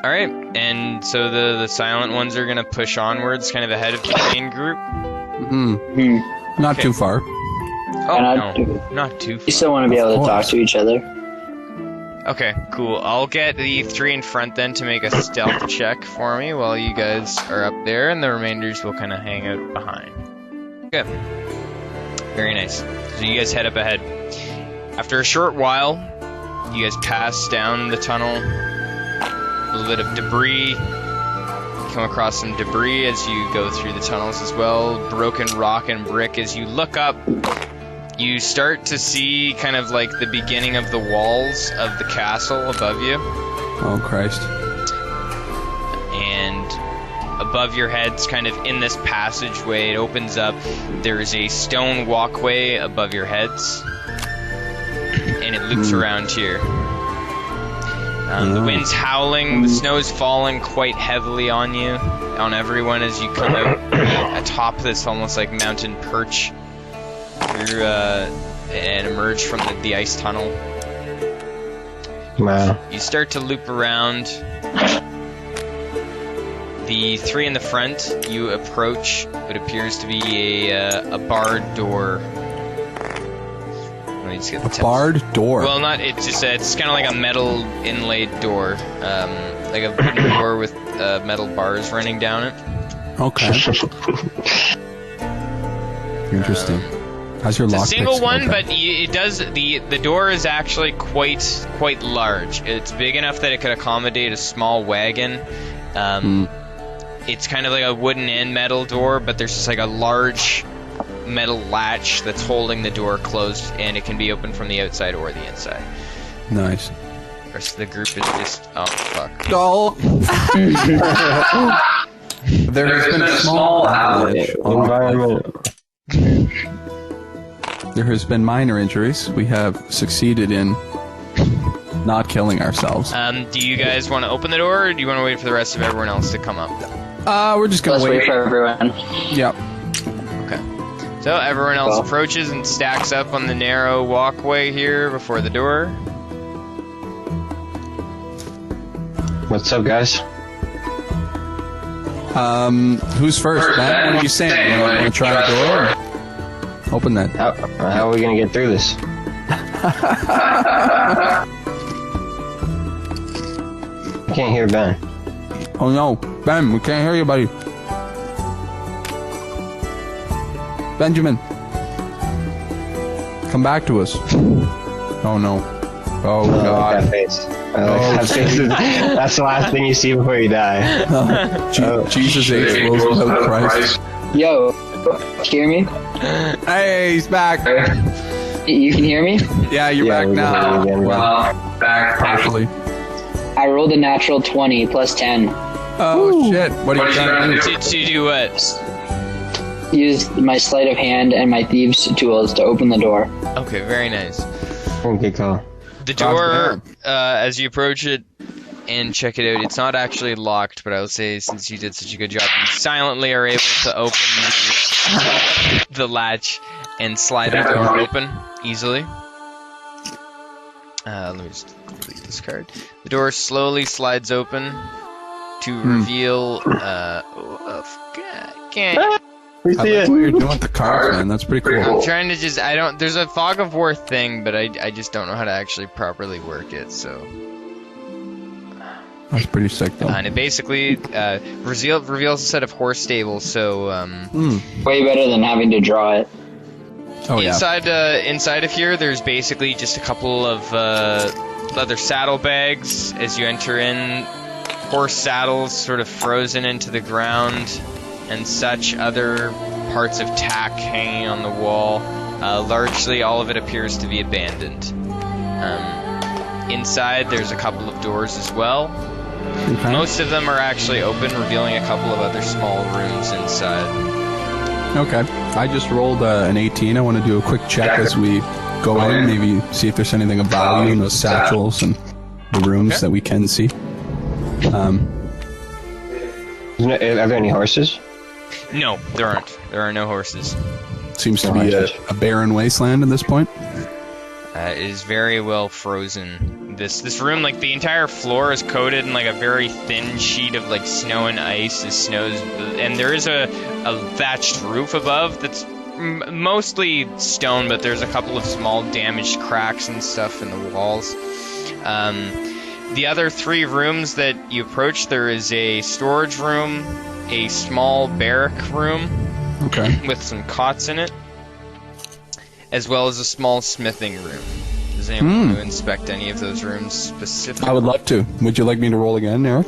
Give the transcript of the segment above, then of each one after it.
Alright, and so the silent ones are gonna push onwards, kind of ahead of the main group? Not too far. Oh, no, not too far. You still want to be able to talk to each other. Okay, cool. I'll get the 3 in front then to make a stealth check for me while you guys are up there, and the remainders will kind of hang out behind. Good. Very nice. So you guys head up ahead. After a short while, you guys pass down the tunnel. A little bit of debris. Come across some debris as you go through the tunnels as well. Broken rock and brick. As you look up, you start to see kind of like the beginning of the walls of the castle above you. Oh, Christ. And above your heads, kind of in this passageway, it opens up. There's a stone walkway above your heads. And it loops around here. The wind's howling, the snow's falling quite heavily on you, on everyone as you come out atop this almost like mountain perch through, and emerge from the ice tunnel. Wow. You start to loop around. The 3 in the front, you approach what appears to be a barred door. Let me just get the Barred door? Well, not, it's just, it's kind of like a metal inlaid door. Like a wooden door with metal bars running down it. Okay. Interesting. How's your lockpick? It's a single one, but it does, the door is actually quite large. It's big enough that it could accommodate a small wagon. It's kind of like a wooden and metal door, but there's just like a large metal latch that's holding the door closed, and it can be opened from the outside or the inside. Nice. The rest of the group is just... Oh, fuck. Oh. There has been a small outage. There has been minor injuries. We have succeeded in not killing ourselves. Do you guys want to open the door, or do you want to wait for the rest of everyone else to come up? We're just gonna Let's wait for everyone. Yep. Okay. So everyone else approaches and stacks up on the narrow walkway here before the door. What's up, guys? Who's first? Ben, what are you saying? You want to try the door? Open that. How are we gonna get through this? I can't hear Ben. Oh no, Ben, we can't hear you, buddy. Benjamin, come back to us. Oh no. Oh God. That face. That face is, that's the last thing you see before you die. Jesus H. Wills without Christ. Yo, hear me? Hey, he's back. You can hear me? Yeah, you're back now. Well, back partially. I rolled a natural 20 plus 10. Oh shit! What are you trying to do? To do what? Use my sleight of hand and my thieves' tools to open the door. Okay, very nice. Good call. The door, as you approach it and check it out, it's not actually locked, but I will say, since you did such a good job, you silently are able to open the latch and slide the door open easily. Let me just delete this card. The door slowly slides open to reveal, can't. We see I like it. what you're doing with the cards, man. That's pretty cool. I'm trying to just, there's a fog of war thing, but I just don't know how to actually properly work it, so. That's pretty sick, though. And it basically reveals a set of horse stables, so, Way better than having to draw it. Oh yeah. inside of here, there's basically just a couple of, leather saddlebags as you enter in, horse saddles sort of frozen into the ground, and such, other parts of tack hanging on the wall. Largely, all of it appears to be abandoned. Inside, there's a couple of doors as well. Okay. Most of them are actually open, revealing a couple of other small rooms inside. Okay. I just rolled an 18. I want to do a quick check as we go in, maybe see if there's anything of value in those satchels and the rooms that we can see. Are there any horses? No, there aren't. There are no horses. Seems to be a barren wasteland at this point. It is very well frozen. this room, like the entire floor is coated in like a very thin sheet of like snow and ice as snows, and there is a thatched roof above that's mostly stone, but there's a couple of small damaged cracks and stuff in the walls. The other 3 rooms that you approach, there is a storage room, a small barrack room with some cots in it, as well as a small smithing room. Does anyone want to inspect any of those rooms specifically? I would love to. Would you like me to roll again, Eric?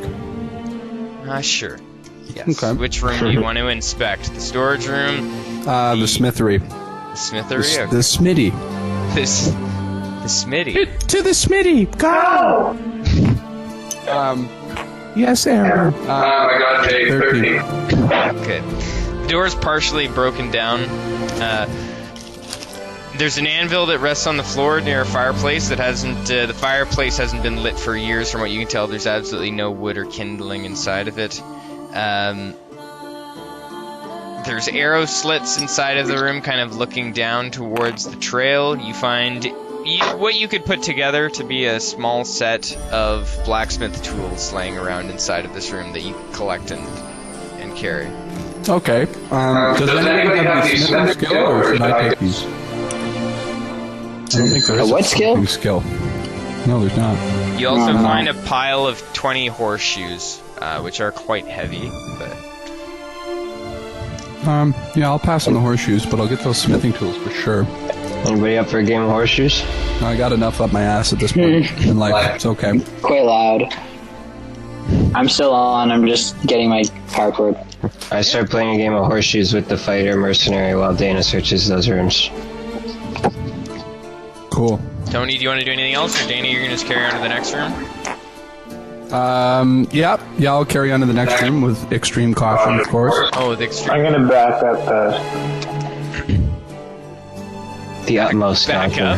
Sure. Yes. Okay. Which room do you want to inspect? The storage room? The smithery. The smithery? The smitty. The smitty. To the smitty! Go! Yes, Aaron. Oh my god, Jake, 13. Okay. The door is partially broken down. There's an anvil that rests on the floor near a fireplace that hasn't, the fireplace hasn't been lit for years. From what you can tell, there's absolutely no wood or kindling inside of it. There's arrow slits inside of the room, kind of looking down towards the trail. You find what you could put together to be a small set of blacksmith tools laying around inside of this room that you can collect and carry. Okay. Does anybody have the smithing skill, or should I take these? I don't think there is What a skill? smithing skill. No, there's not. You also find a pile of 20 horseshoes, which are quite heavy, but... Yeah, I'll pass on the horseshoes, but I'll get those smithing tools for sure. Anybody up for a game of horseshoes? I got enough up my ass at this point in life. It's okay. Quite loud. I'm still on. I'm just getting my parkour. I start playing a game of horseshoes with the fighter mercenary while Dana searches those rooms. Cool. Tony, do you want to do anything else, or Danny, you're going to just carry on to the next room? Yeah, I'll carry on to the next room with extreme caution, of course. Oh, the extreme... I'm gonna back up The utmost Back caution.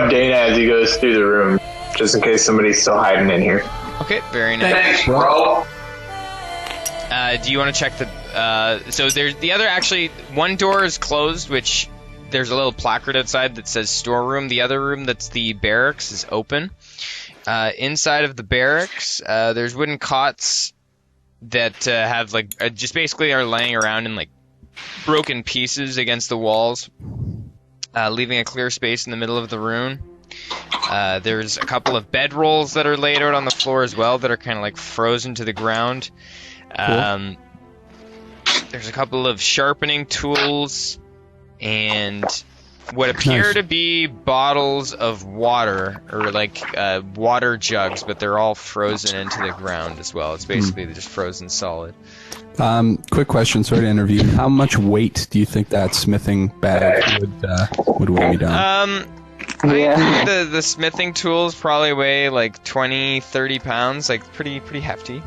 Dana as he goes through the room, just in case somebody's still hiding in here. Okay, very nice. Thanks, bro. Do you want to check the... so there's the other... Actually, one door is closed, which... There's a little placard outside that says storeroom. The other room, that's the barracks, is open. Inside of the barracks, there's wooden cots that have like just basically are laying around in like broken pieces against the walls, leaving a clear space in the middle of the room. There's a couple of bedrolls that are laid out on the floor as well that are kind of like frozen to the ground. Cool. There's a couple of sharpening tools and what appear to be bottles of water, or like water jugs, but they're all frozen into the ground as well. It's basically just frozen solid. Quick question, sorry to interview. How much weight do you think that smithing bag would weigh me down? I think the smithing tools probably weigh like 20, 30 pounds, like pretty hefty.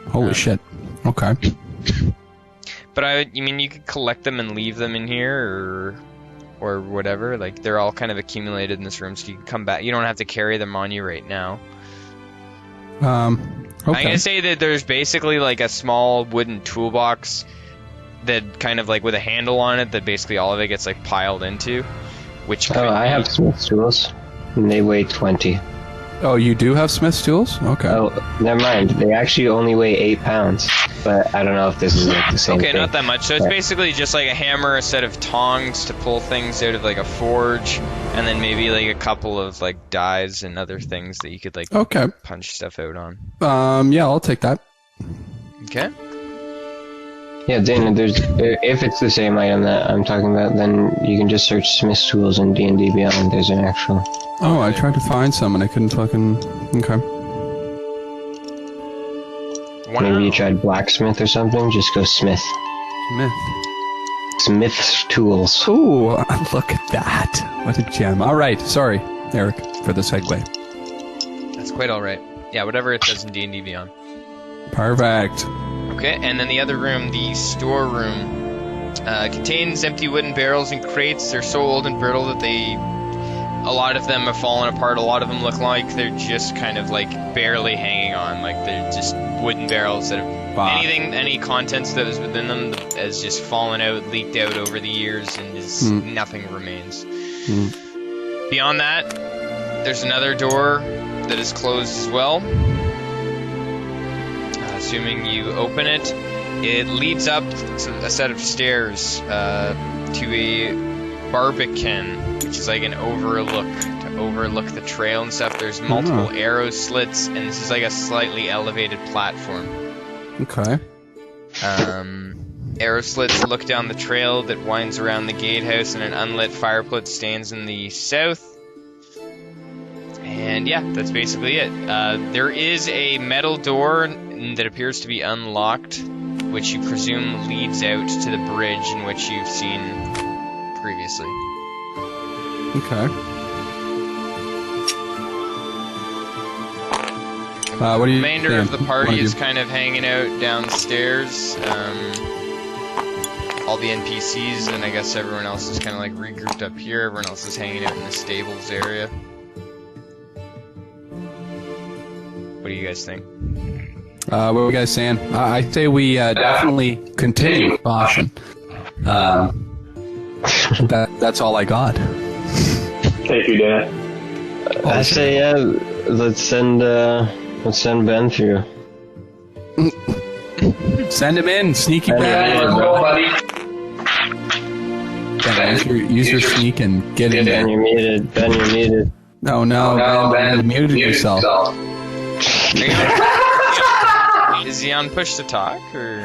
Holy shit. Okay. But I mean, you could collect them and leave them in here, or whatever. Like, they're all kind of accumulated in this room, so you can come back. You don't have to carry them on you right now. Okay. I'm gonna say that there's basically like a small wooden toolbox that kind of like with a handle on it that basically all of it gets like piled into. Which Oh, I have Smith's tools, and they weigh 20. Oh, you do have Smith's tools? Okay. Oh, never mind. They actually only weigh 8 pounds, but I don't know if this is like the same Okay, thing. not that much. So it's basically just like a hammer, a set of tongs to pull things out of like a forge, and then maybe like a couple of like dies and other things that you could like punch stuff out on. Yeah, I'll take that. Okay. Yeah, Dana, if it's the same item that I'm talking about, then you can just search Smith's tools in D&D Beyond. There's an actual... Oh, I tried to find some and I couldn't fucking... Okay. Wow. Maybe you tried blacksmith or something? Just go Smith. Smith's tools. Ooh, look at that. What a gem. Alright, sorry, Eric, for the segue. That's quite alright. Yeah, whatever it says in D&D Beyond. Perfect. Okay, and then the other room, the storeroom, contains empty wooden barrels and crates. They're so old and brittle that a lot of them have fallen apart. A lot of them look like they're just kind of like barely hanging on. Like they're just wooden barrels that have any contents that was within them has just fallen out, leaked out over the years, and nothing remains. Beyond that, there's another door that is closed as well. Assuming you open it, it leads up to a set of stairs to a barbican, which is like an overlook to overlook the trail and stuff. There's multiple arrow slits, and this is like a slightly elevated platform. Okay. Arrow slits look down the trail that winds around the gatehouse, and an unlit fire pit stands in the south. And yeah, that's basically it. There is a metal door that appears to be unlocked, which you presume leads out to the bridge in which you've seen previously. Okay. What do you? The remainder of the party is kind of hanging out downstairs. All the NPCs, and I guess everyone else is kind of like regrouped up here. Everyone else is hanging out in the stables area. What do you guys think? What are you guys saying? I say we definitely continue with caution. That's all I got. Thank you, Dan. I say, yeah, let's send Ben through. Send him in, sneaky Let's Ben. go, buddy. Use your sneak and get in Ben, there. you're muted. Ben, you're muted. No, Ben, you muted yourself. Is he on push to talk, or?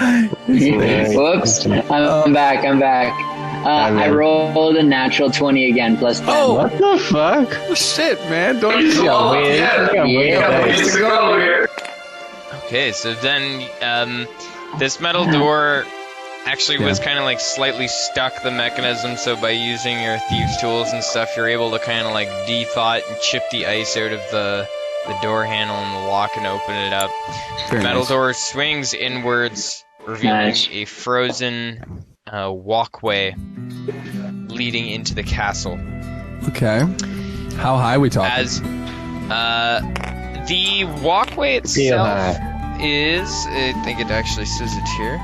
Whoops. I'm back. I rolled a natural 20 again, plus 10. Oh, What the fuck? shit, man! Don't use Yeah, your weird. Yeah, Yeah. ways to go here. Okay, so then this metal door actually was kind of like slightly stuck the mechanism, so by using your thieves tools and stuff, you're able to kind of like de-thaw it and chip the ice out of the door handle and the lock and open it up. The metal door swings inwards, revealing a frozen walkway leading into the castle. Okay. How high are we talking? As the walkway itself is, I think it actually says it here.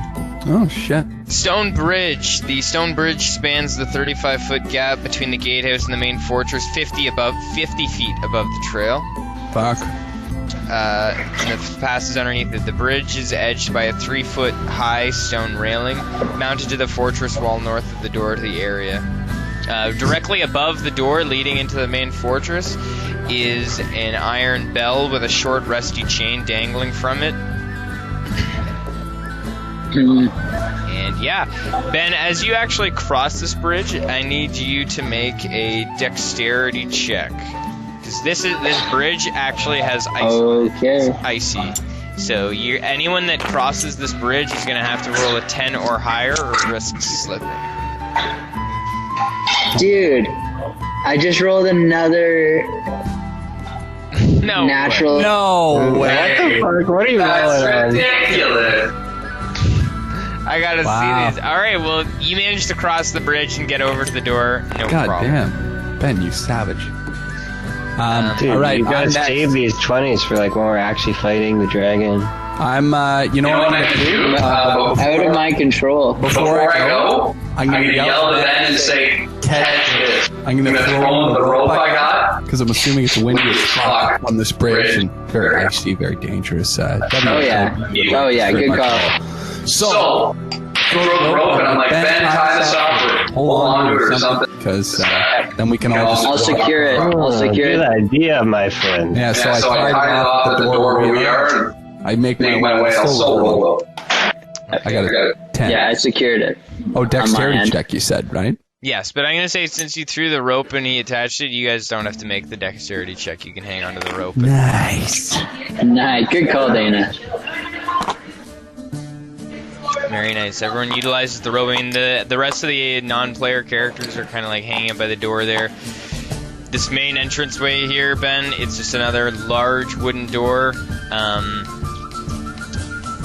Oh, shit. Stone Bridge. The stone bridge spans the 35-foot gap between the gatehouse and the main fortress, 50 feet above the trail. Fuck. And it passes underneath it. The bridge is edged by a 3-foot high stone railing mounted to the fortress wall north of the door to the area. Directly above the door leading into the main fortress is an iron bell with a short rusty chain dangling from it. And yeah, Ben, as you actually cross this bridge, I need you to make a dexterity check. Because this bridge actually has icy. So anyone that crosses this bridge is going to have to roll a 10 or higher or risk slipping. Dude, I just rolled another No natural. No What the fuck? What are you That's rolling on? ridiculous. I gotta Wow. see these. Alright, well, you managed to cross the bridge and get over to the door. No God problem. damn. Ben, you savage. Dude, all right, you gotta I'm next. save these 20s for like when we're actually fighting the dragon. I'm, you know what I'm gonna do? Out of my control. Before I go, I'm gonna yell at at Ben and say, catch it. I'm gonna throw the rope I got. because I'm assuming it's windy as fuck on this bridge and very icy, very dangerous. Oh yeah. Oh yeah. Good call. So, throw the rope and I'm like, Ben, tie this up or hold on to it or something. Because then we can all just. I'll secure it. I'll secure Good it. idea, my friend. Yeah, so So I tied it off at the door where we are I make and my way. I'll solo. I got a 10. Yeah, I secured it. Oh, on my dexterity end. check, you said, right? Yes, but I'm gonna say since you threw the rope and he attached it, you guys don't have to make the dexterity check. You can hang onto the rope. Nice. Nice. Good call, Dana. Very nice. Everyone utilizes the rope. I mean, the rest of the non-player characters are kind of like hanging out by the door there. This main entranceway here, Ben, it's just another large wooden door.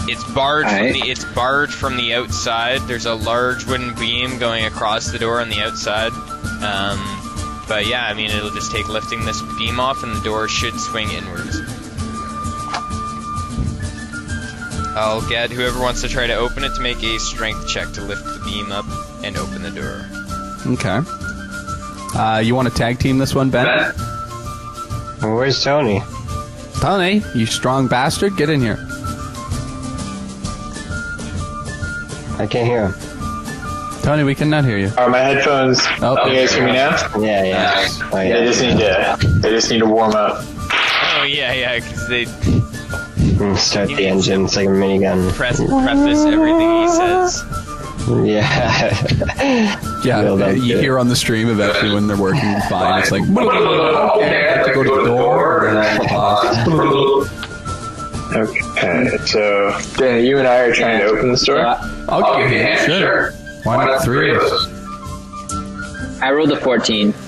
It's barred from the outside. There's a large wooden beam going across the door on the outside. But yeah, I mean, it'll just take lifting this beam off and the door should swing inwards. I'll get whoever wants to try to open it to make a strength check to lift the beam up and open the door. Okay. You want to tag team this one, Ben? Well, where's Tony? Tony, you strong bastard, get in here. I can't hear him. Tony, we cannot hear you. Are my headphones? Oh, Can you guys hear me now? Yeah. Oh, yeah. They just need to warm up. Oh yeah, because they Start the engine. It's like a minigun. preface everything he says. Yeah. Yeah, you hear on the stream eventually when they're working fine. It's like, okay, I have to go to the door. And then Okay, so Dan, you and I are trying to open the store. I'll give you a hand. Sure. Why not three of us? I rolled a 14. Very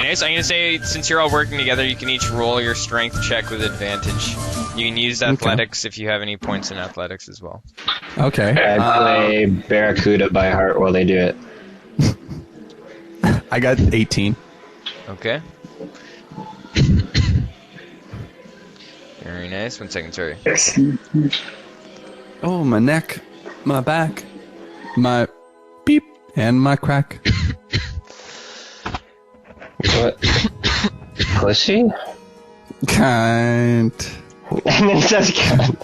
nice. I'm gonna say, since you're all working together, you can each roll your strength check with advantage. You can use athletics if you have any points in athletics as well. Okay. I play Barracuda by heart while they do it. I got 18. Okay. Very nice. 1 second, sorry. Oh, my neck, my back, my beep, and my crack. What? Pussy? Can't. And then it says cunt.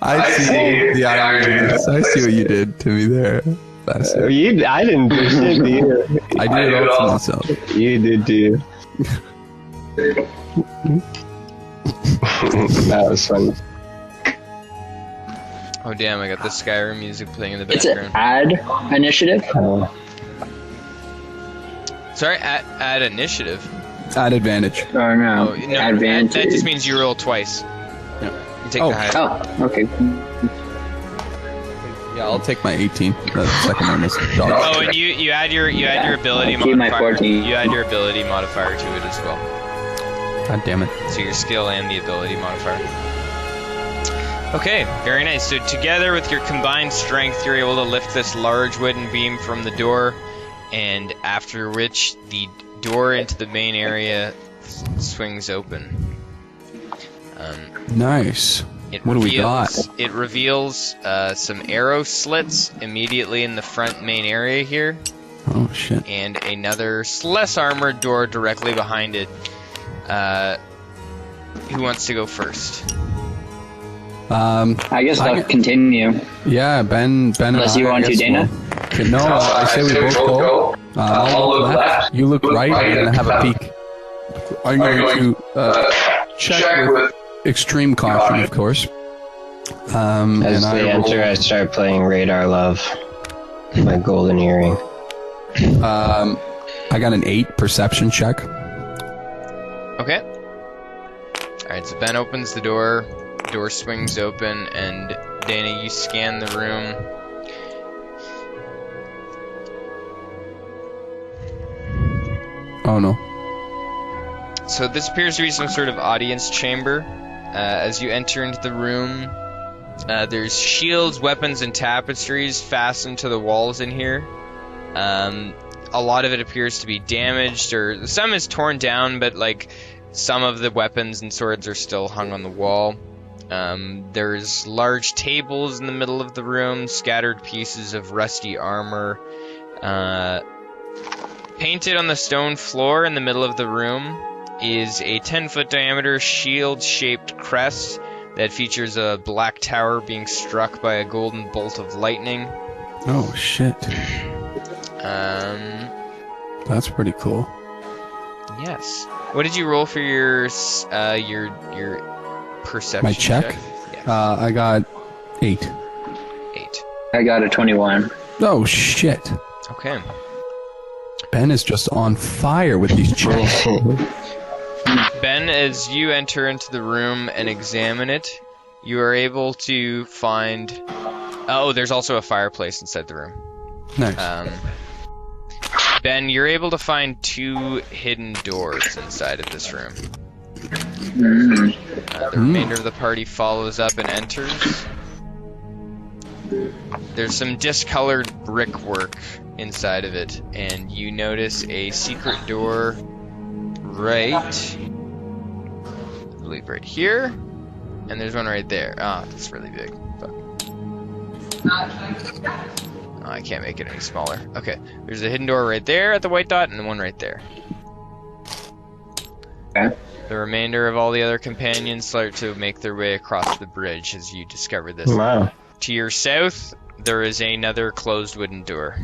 I see the irony. I see what you did to me there. I didn't do shit to you. I did it all to myself. You did too. That was fun. Oh damn, I got the Skyrim music playing in the It's background. an add initiative. Sorry, add initiative. At advantage. Oh no, Oh, no, advantage. that just means you roll twice. Yeah. You take Oh. the highest. Oh, okay. Yeah, I'll take my 18. The second one is dog. Oh, and you add your ability Keep my modifier. 14. You add your ability modifier to it as well. God damn it. So your skill and the ability modifier. Okay, very nice. So together with your combined strength, you're able to lift this large wooden beam from the door, and after which the door into the main area swings open. Nice. What do we got? It reveals some arrow slits immediately in the front main area here, Oh, shit. and another less armored door directly behind it. Who wants to go first? I guess I'll continue. Yeah, Ben Unless and you I, want to, guess Dana? we'll- No, I say we both go. I'll look left, you look right, and have a peek. I'm going to check with extreme caution, of course. As they enter, I start playing Radar Love, my golden earring. I got an 8 perception check. Okay. Alright, so Ben opens the door swings open, and Dana, you scan the room. Oh no. So this appears to be some sort of audience chamber. As you enter into the room, there's shields, weapons, and tapestries fastened to the walls in here. A lot of it appears to be damaged, or some is torn down, but like some of the weapons and swords are still hung on the wall. There's large tables in the middle of the room, scattered pieces of rusty armor. Painted on the stone floor in the middle of the room is a 10-foot diameter shield-shaped crest that features a black tower being struck by a golden bolt of lightning. Oh shit. That's pretty cool. Yes. What did you roll for your perception My check? Yes. I got 8. 8. I got a 21. Oh shit. Okay. Ben is just on fire with these checks. Ben, as you enter into the room and examine it, you are able to find... Oh, there's also a fireplace inside the room. Nice. Ben, you're able to find 2 hidden doors inside of this room. The remainder of the party follows up and enters. There's some discolored brickwork inside of it, and you notice a secret door right, I believe right here, and there's one right there. Ah, that's really big. Fuck. Oh, I can't make it any smaller. Okay, there's a hidden door right there at the white dot, and the one right there. Okay. The remainder of all the other companions start to make their way across the bridge as you discover this. Wow. To your south, there is another closed wooden door.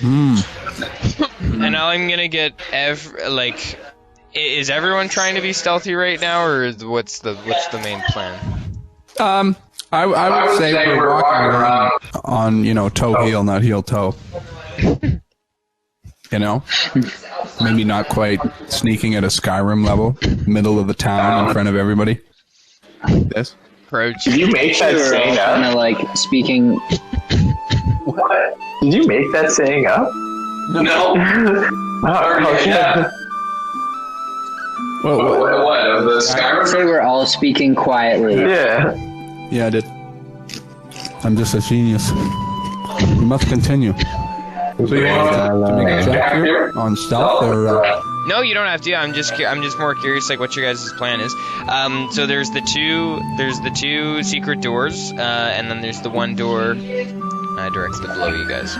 And now I'm gonna get is everyone trying to be stealthy right now, or what's the main plan? I would say we're walking around on, toe heel, not heel toe. Maybe not quite sneaking at a Skyrim level, middle of the town in front of everybody. Like this. Approach. Did you make that saying Kind up? of like speaking. What? Did you make that saying up? No. Oh, yeah. What? Of the Skyrim? Say we're all speaking quietly. Yeah. Yeah, I did. I'm just a genius. We must continue. So you want to make a check here on stealth, or No, you don't have to. I'm just more curious, like what your guys' plan is. So there's the two secret doors, and then there's the one door directly below you guys.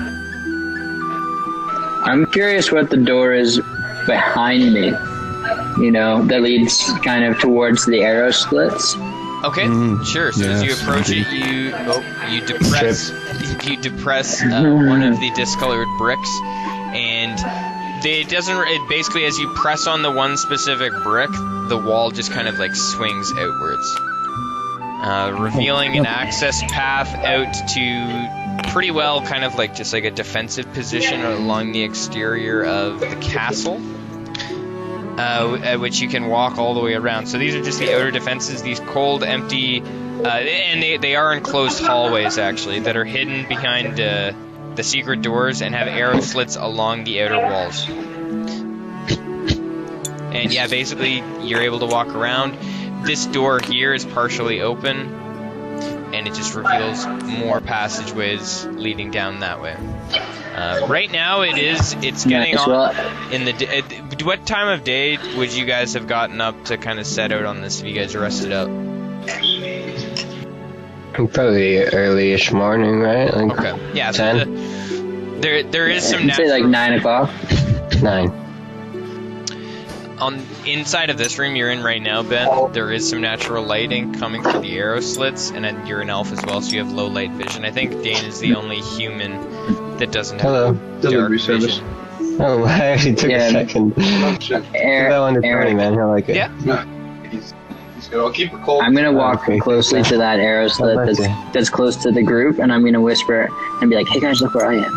I'm curious what the door is behind me. That leads kind of towards the arrow slits. Okay, sure. So as you yes, approach it, you depress one of the discolored bricks, and it basically, as you press on the one specific brick, the wall just kind of like swings outwards, revealing an access path out to pretty well kind of like just like a defensive position along the exterior of the castle. At which you can walk all the way around. So these are just the outer defenses, these cold, empty, and they are enclosed hallways, actually, that are hidden behind the secret doors and have arrow slits along the outer walls. And yeah, basically, you're able to walk around. This door here is partially open, and it just reveals more passageways leading down that way. Right now, it's getting on in the. What time of day would you guys have gotten up to kind of set out on this if you guys are rested up? Probably early-ish morning, right? Like Okay. Yeah. 10? So there is some I'd say like 9 o'clock. 9. On inside of this room you're in right now, Ben, there is some natural lighting coming through the arrow slits, and then you're an elf as well, so you have low light vision. I think Dane is the only human that doesn't have dark vision. Oh, I actually took a second. That one to Tony, man. I like it. Yeah. I'll keep it cold. I'm gonna walk closely to that arrow slit that's close to the group, and I'm gonna whisper and be like, "Hey guys, look where I am."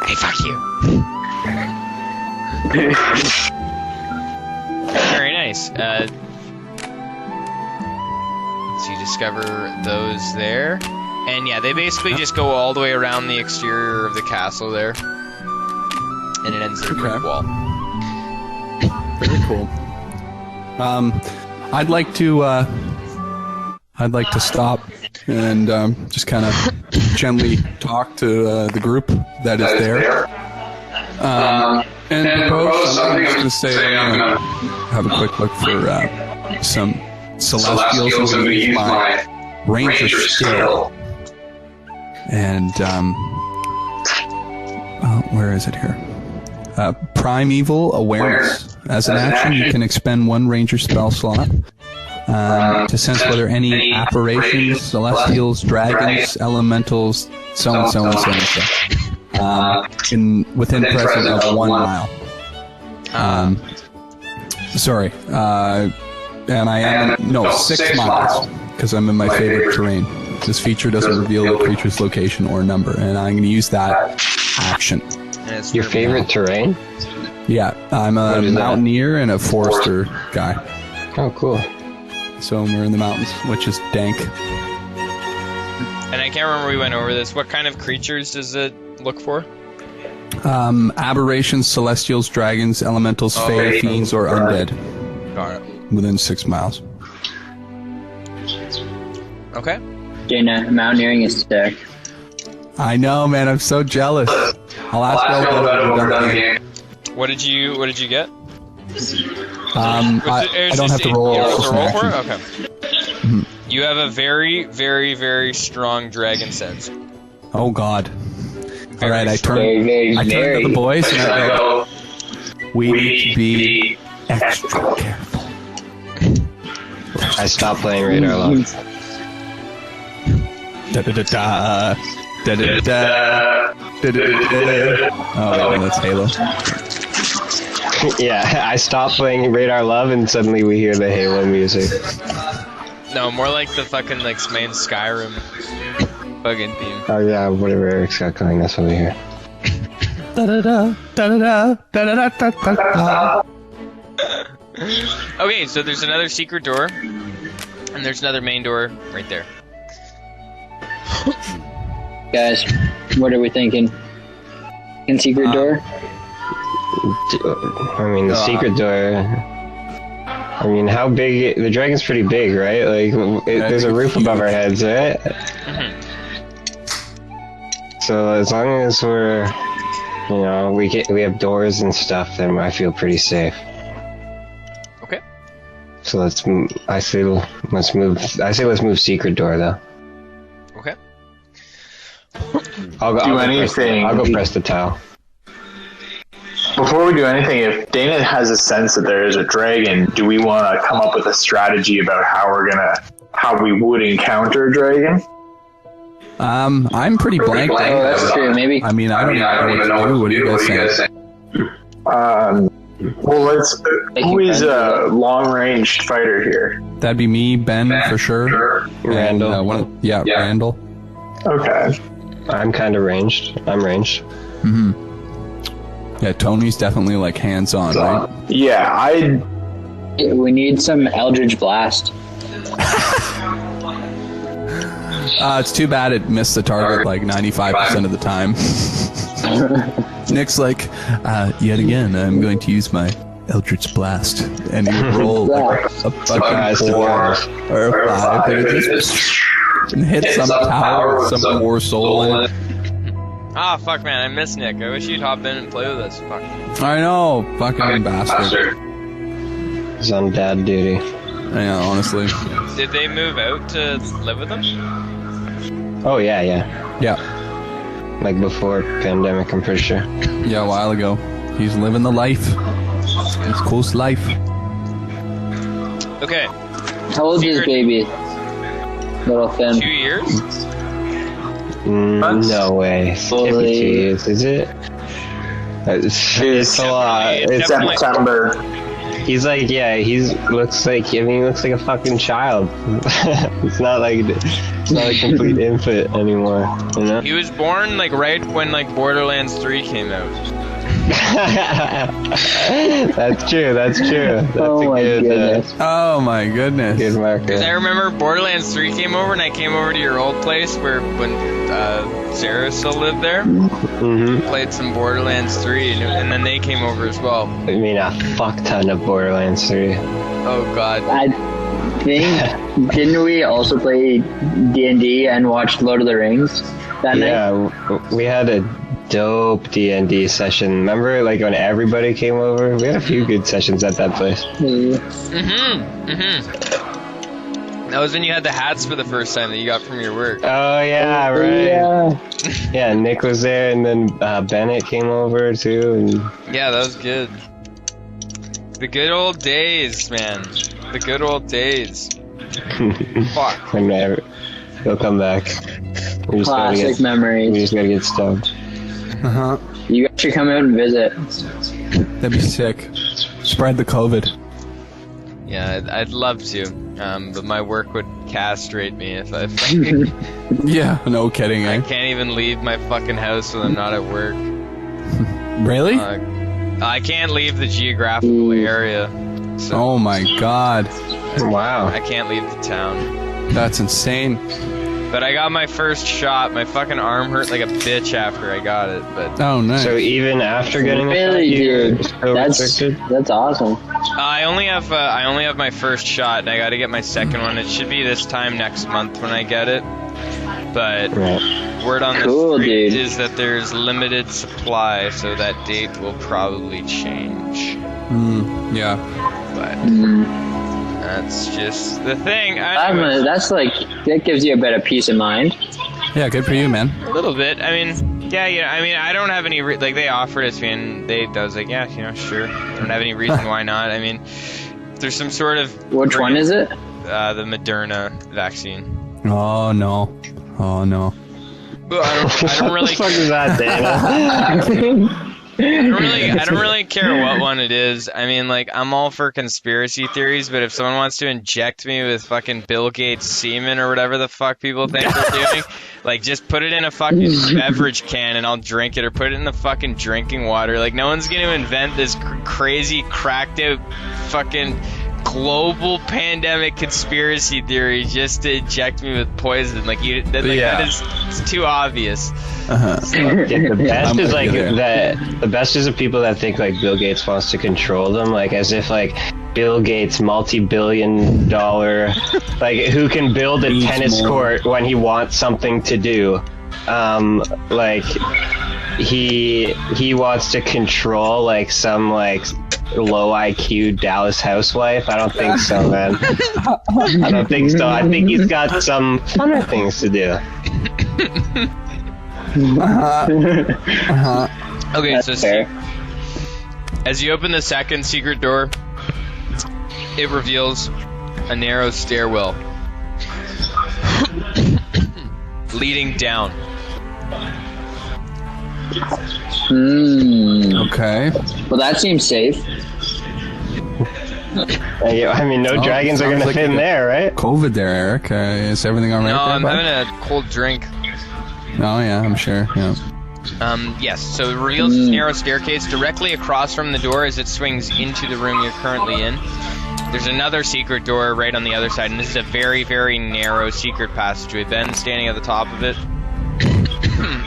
Hey, fuck you. Very nice. So you discover those there. And yeah, they basically just go all the way around the exterior of the castle there. And it ends at a brick wall. Very cool. I'd like to stop and just kind of gently talk to the group that is there. And propose, I'm just going to say I'm going to have a quick look for some Celestials. I'm going to use my Ranger skill. And, where is it here? Primeval Awareness. As an action, you can expend 1 Ranger spell slot to sense whether any apparitions, Celestials, dragons, elementals, so and so and so and so, within present of 1 mile. And I am 6 miles, because I'm in my favorite terrain. This feature doesn't reveal the creature's location or number, and I'm going to use that action. Your favorite terrain? Yeah, I'm a mountaineer and a forester guy. Oh, cool. So we're in the mountains, which is dank. And I can't remember we went over this. What kind of creatures does it look for? Aberrations, Celestials, dragons, elementals, fae, fiends, or undead. Got it. Within 6 miles. Okay. Dana, mountaineering is sick. I know, man. I'm so jealous. I'll ask you about the game. What did you get? I don't have to roll. You don't have to roll for it? Okay. You have a very, very, very strong dragon sense. Oh God. All right, I turn Very, to very. the boys and I go, go. we need to be extra careful. I stopped playing Radar Love. Da da da da. Da da da da. Da da da da. Oh, wait, that's Halo. Yeah, I stopped playing Radar Love and suddenly we hear the Halo music. No, more like the fucking like main Skyrim fucking theme. Oh yeah, whatever Eric's got going, that's what we hear. Da da da da da da da da da da. Okay, so there's another secret door, and there's another main door right there. Guys, what are we thinking? In secret door? I mean, the secret door. I mean, how big? The dragon's pretty big, right? Like, there's a roof above our heads, right? Mhm. So as long as we're, you know, we have doors and stuff, then I feel pretty safe. Okay. So let's move secret door though. Okay. I'll go press the towel. Before we do anything, if Dana has a sense that there is a dragon, do we want to come up with a strategy about how we would encounter a dragon? I'm pretty blank. Oh, that's true. Maybe. I mean, I don't even know what to do. What do you guys think? Well, who is a long-ranged fighter here? That'd be me, Ben, for sure. Randall. And, Randall. Okay. I'm kind of ranged. I'm ranged. Mm-hmm. Yeah, Tony's definitely like hands-on, right? Yeah, We need some Eldritch Blast. It's too bad it missed the target like 95% of the time. Nick's like, yet again, I'm going to use my Eldritch Blast. And you roll like a fucking 4 or a 5, and it just hit some tower with some poor soul in it. Ah, fuck, man, I miss Nick. I wish you'd hop in and play with us. Fuck. I know, fucking bastard. He's on dad duty. Yeah, honestly. Did they move out to live with them? Oh yeah. Yeah. Like before pandemic, I'm pretty sure. Yeah, a while ago. He's living the life. His coolest life. Okay. How old is baby? Little Finn. 2 years? No way. Fully- 52 years, is it? It's a lot. It's definitely- September. He's like, yeah, he looks like a fucking child. It's not like a complete infant anymore, you know? He was born like right when like Borderlands 3 came out. That's true. That's Oh my goodness. Oh my goodness. Good marker. Because I remember Borderlands 3 came over, and I came over to your old place when Sarah still lived there. Mm-hmm. Played some Borderlands 3, and then they came over as well. I mean, a fuck ton of Borderlands 3. Oh god. I think, didn't we also play D&D and watch Lord of the Rings that night? Yeah, we had a dope D&D session. Remember, like, when everybody came over? We had a few good sessions at that place. That was when you had the hats for the first time that you got from your work. Oh, yeah, right. Yeah. Yeah, Nick was there, and then Bennett came over, too. And Yeah, that was good. The good old days, man. The good old days. Fuck. whenever he'll come back. We just gotta Classic get, memories. we just gotta get stoned. Uh-huh. You guys should come out and visit. That'd be sick. Spread the COVID. Yeah, I'd love to. But my work would castrate me if I Yeah, no kidding, I eh? can't even leave my fucking house when I'm not at work. Really? I can't leave the geographical area. So Oh my god. Wow. I can't leave the town. That's insane. But I got my first shot. My fucking arm hurt like a bitch after I got it. But Oh, nice. So even after getting the shot, Really, you're dude. still That's restricted? awesome. I only have my first shot, and I got to get my second one. It should be this time next month when I get it. But Right. word on Cool, the street dude. is that there's limited supply, so that date will probably change. Yeah. But That's just the thing. That's like, that gives you a bit of peace of mind. Yeah, good for you, man. A little bit. I mean, yeah. I mean, I don't have any like they offered it to me, and I was like, yeah, sure. I don't have any reason why not. I mean, there's some sort of. Which one is it? The Moderna vaccine. Oh no. Well, I don't really. What the fuck is that, Dana? I don't really care what one it is. I mean, like, I'm all for conspiracy theories, but if someone wants to inject me with fucking Bill Gates semen or whatever the fuck people think they're doing, like, just put it in a fucking beverage can and I'll drink it, or put it in the fucking drinking water. Like, no one's gonna invent this crazy, cracked out fucking global pandemic conspiracy theory just to inject me with poison. Like, that is, it's too obvious. The best is like the best is the people that think like Bill Gates wants to control them, like as if like Bill Gates, multi-billion-dollar, like who can build a tennis court when he wants something to do. Like he wants to control like some like low IQ Dallas housewife. I don't think so, man. I don't think so. I think he's got some funner things to do. Okay, That's so fair. as you open the second secret door, it reveals a narrow stairwell leading down. Okay. Well, that seems safe. I mean, no dragons are gonna like fit in there, right? COVID there, Eric. Is everything all right No, there, I'm bud? having a cold drink. Oh yeah, I'm sure. Yeah. Yes, so it reveals this narrow staircase directly across from the door as it swings into the room you're currently in. There's another secret door right on the other side, and this is a very, very narrow secret passageway. Ben's standing at the top of it,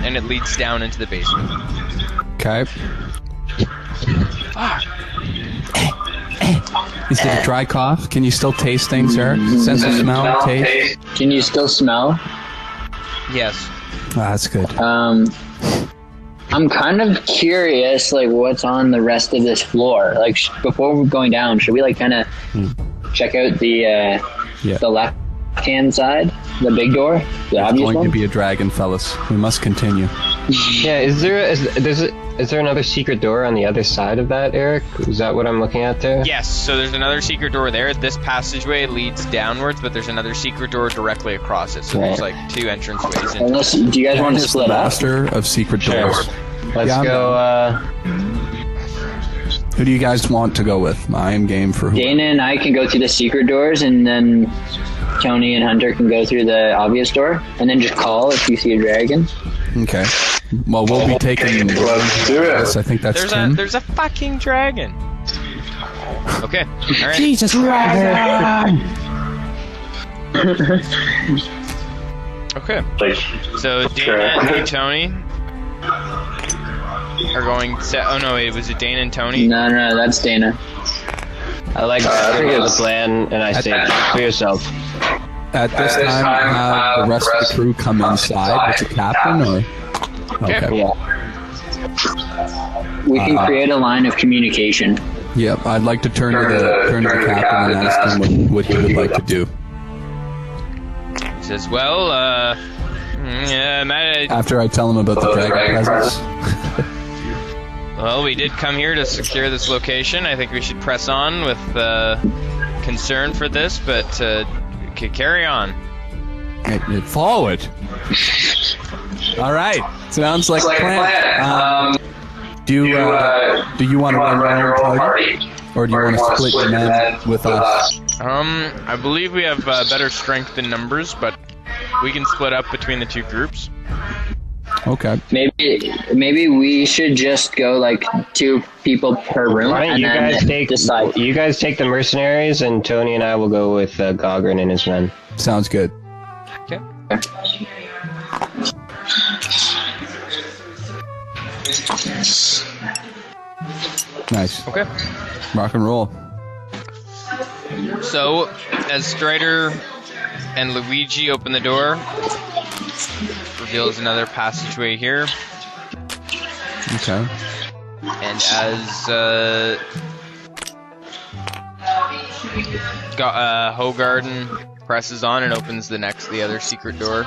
and it leads down into the basement. Okay. Is it a dry cough? Can you still taste things, Eric? Sense of smell, taste? Can you still smell? Yes. Ah, that's good. I'm kind of curious, like, what's on the rest of this floor. Like, before we're going down, should we, like, kind of check out the left-hand side, the big door, the It's obvious going one? to be a dragon, fellas. We must continue. Yeah, is there another secret door on the other side of that, Eric? Is that what I'm looking at there? Yes, so there's another secret door there. This passageway leads downwards, but there's another secret door directly across it. So there's like two entrance ways into Unless, do you guys want to Is the split up? master of secret doors. Let's Yeah, I'm go, Who do you guys want to go with? I am game for who. Dana and I can go through the secret doors, and then Tony and Hunter can go through the obvious door, and then just call if you see a dragon. Okay. Well, we'll be taking. Let's do it. Yes, I think that's Tim. there's a fucking dragon. Okay. All right. Jesus Christ! Okay. Like, So Dana and Tony are going to... Oh no, wait, was it Dana and Tony? No, that's Dana. I like the plan, and I say, think for yourself. At this time, have the rest of the crew come inside with the captain, or? Okay. Yeah. We can create a line of communication. Yep. I'd like to turn to the captain and ask him what he would like to do. He says, well, After I tell him about the dragon presence. well, we did come here to secure this location. I think we should press on with concern for this, but carry on. Forward. All right. Sounds like a plan. Do you want to run your own party, or do you want to split your men with us? I believe we have better strength in numbers, but we can split up between the two groups. Okay. Maybe we should just go like 2 people per room, Why don't and you then guys take decide. You guys take the mercenaries, and Tony and I will go with Gogrin and his men. Sounds good. Okay. Nice. Okay. Rock and roll. So, as Strider and Luigi open the door, reveals another passageway here. Okay. And as Hogarden presses on and opens the other secret door.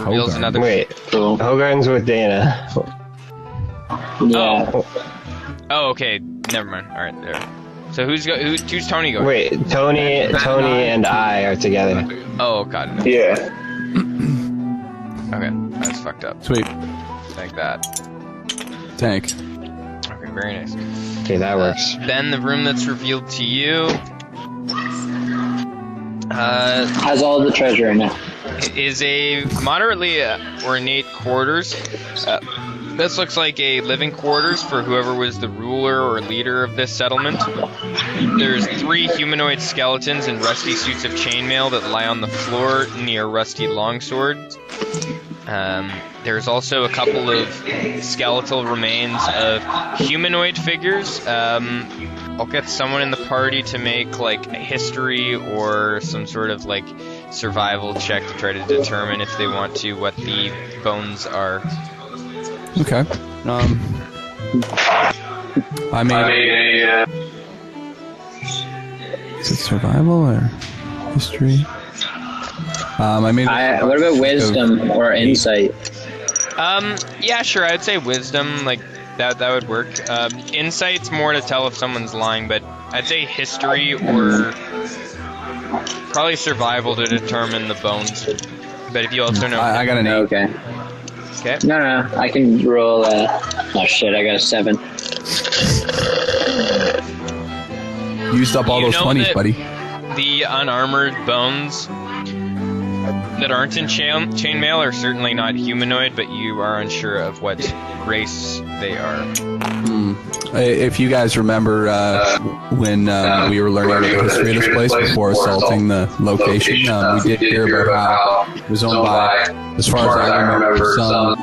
Reveals another. Wait, Hogarden's with Dana. Yeah. Oh, okay. Never mind. All right, there. So who's Tony going? Wait, Tony and I are together. Oh, got it. Yeah. Okay, that's fucked up. Sweet. Like that. Tank. Okay, very nice. Okay, that works. Then the room that's revealed to you Has all the treasure in it. is a moderately ornate quarters. This looks like a living quarters for whoever was the ruler or leader of this settlement. There's 3 humanoid skeletons in rusty suits of chainmail that lie on the floor near rusty longswords. There's also a couple of skeletal remains of humanoid figures. I'll get someone in the party to make like a history or some sort of like survival check to try to determine if they want to what the bones are. Okay. I made a Is it survival or history? I made. What about wisdom or insight? Yeah, sure. I'd say wisdom, like that would work. Insight's more to tell if someone's lying, but I'd say history or probably survival to determine the bones. But if you also know, I got an 8. Okay. Okay. No, I can roll. Oh shit! I got a 7. Used up all You those know 20s, that buddy. The unarmored bones that aren't in chainmail are certainly not humanoid, but you are unsure of what race they are. If you guys remember when we were learning about the history of this place before assaulting the location, we did hear about how it was owned by, as far as I remember, some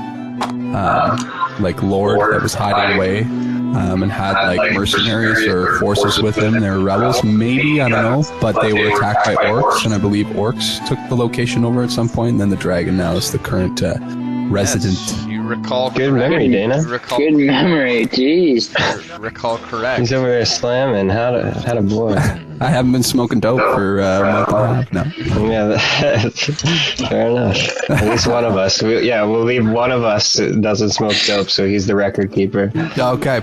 like lord that was hiding away and had like mercenaries or forces with him. They were rebels, maybe, I don't know, but they were attacked by orcs, and I believe orcs took the location over at some point, and then the dragon now is the current resident. Yes, you recall. Good memory, Dana. You recall, Good memory, jeez. recall correct. He's over there slamming. How to boy. I haven't been smoking dope for a month and a half now. Yeah, that's fair enough. At least one of us. We'll leave one of us that doesn't smoke dope, so he's the record keeper. Okay.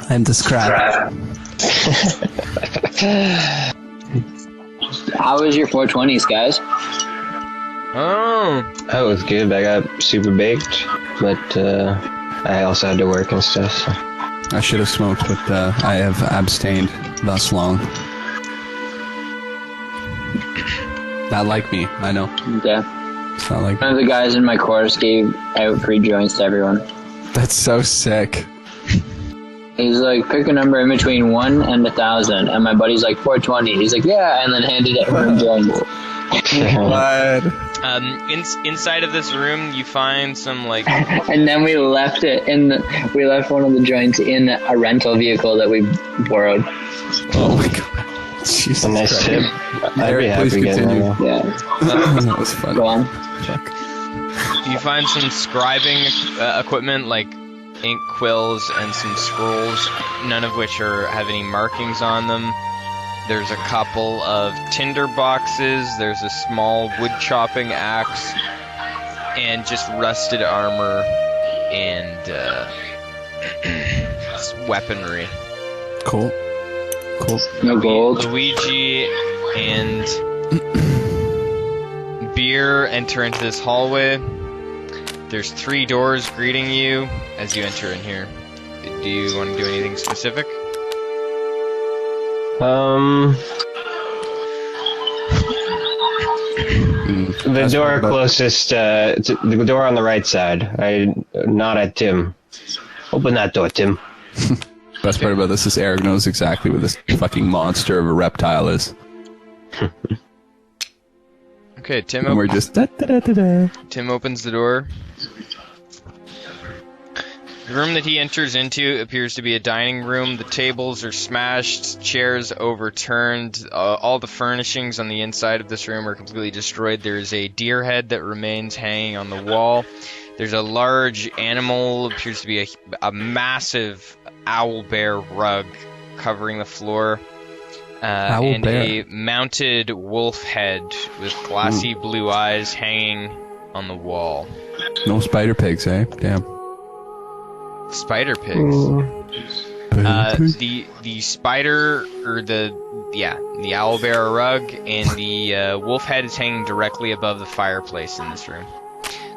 I'm the scrap. How was your 420s, guys? Oh, That was good. I got super baked, but I also had to work and stuff. So. I should have smoked, but I have abstained thus long. Not like me, I know. Okay. It's not like One of the guys in my course gave out free joints to everyone. That's so sick. He's like, pick a number in between 1 and 1,000. And my buddy's like, 420. He's like, yeah, and then handed out free joints. What? inside of this room, you find some like. And then we left it we left one of the joints in a rental vehicle that we borrowed. Oh my god. Jesus A nice Christ. tip. I'd be Eric, please happy getting continue. that. Yeah. That was fun. Go on. Fuck. You find some scribing equipment like ink quills and some scrolls, none of which have any markings on them. There's a couple of tinder boxes, there's a small wood chopping axe, and just rusted armor and weaponry. Cool. No gold. Luigi and Beer enter into this hallway. There's 3 doors greeting you as you enter in here. Do you want to do anything specific? The door closest, the door on the right side. I nod at Tim. Open that door, Tim. Best part about this is Eric knows exactly what this fucking monster of a reptile is. Okay, Tim. And we're just da-da-da-da-da. Tim opens the door. The room that he enters into appears to be a dining room. The tables are smashed, chairs overturned. All the furnishings on the inside of this room are completely destroyed. There is a deer head that remains hanging on the wall. There's a large animal, appears to be a massive owl bear rug covering the floor. Owl And bear. a mounted wolf head with glassy blue eyes hanging on the wall. No spider pigs, eh? Damn. Spider pigs. The spider, or the owlbear rug, and the wolf head is hanging directly above the fireplace in this room.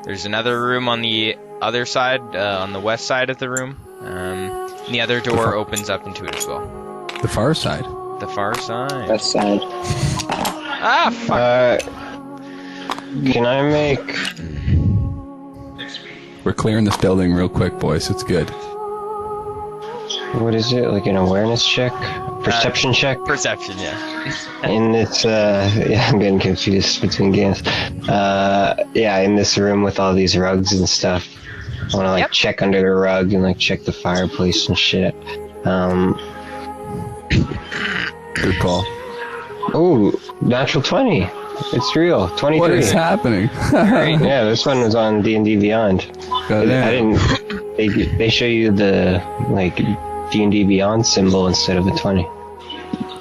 There's another room on the other side, on the west side of the room. And the other door opens up into it as well. The far side. The far side. That side. Ah, fuck. Can I make... We're clearing this building real quick, boys. It's good. What is it? Like an awareness check? Perception check? Perception, yeah. In this, yeah, I'm getting confused between games. Yeah, in this room with all these rugs and stuff. I want to, like, check under the rug and, like, check the fireplace and shit. Good call. Oh, natural 20. It's real. 23. What is happening? Yeah, this one was on D&D Beyond. Goddamn. I didn't... They show you the, like, D&D Beyond symbol instead of the 20.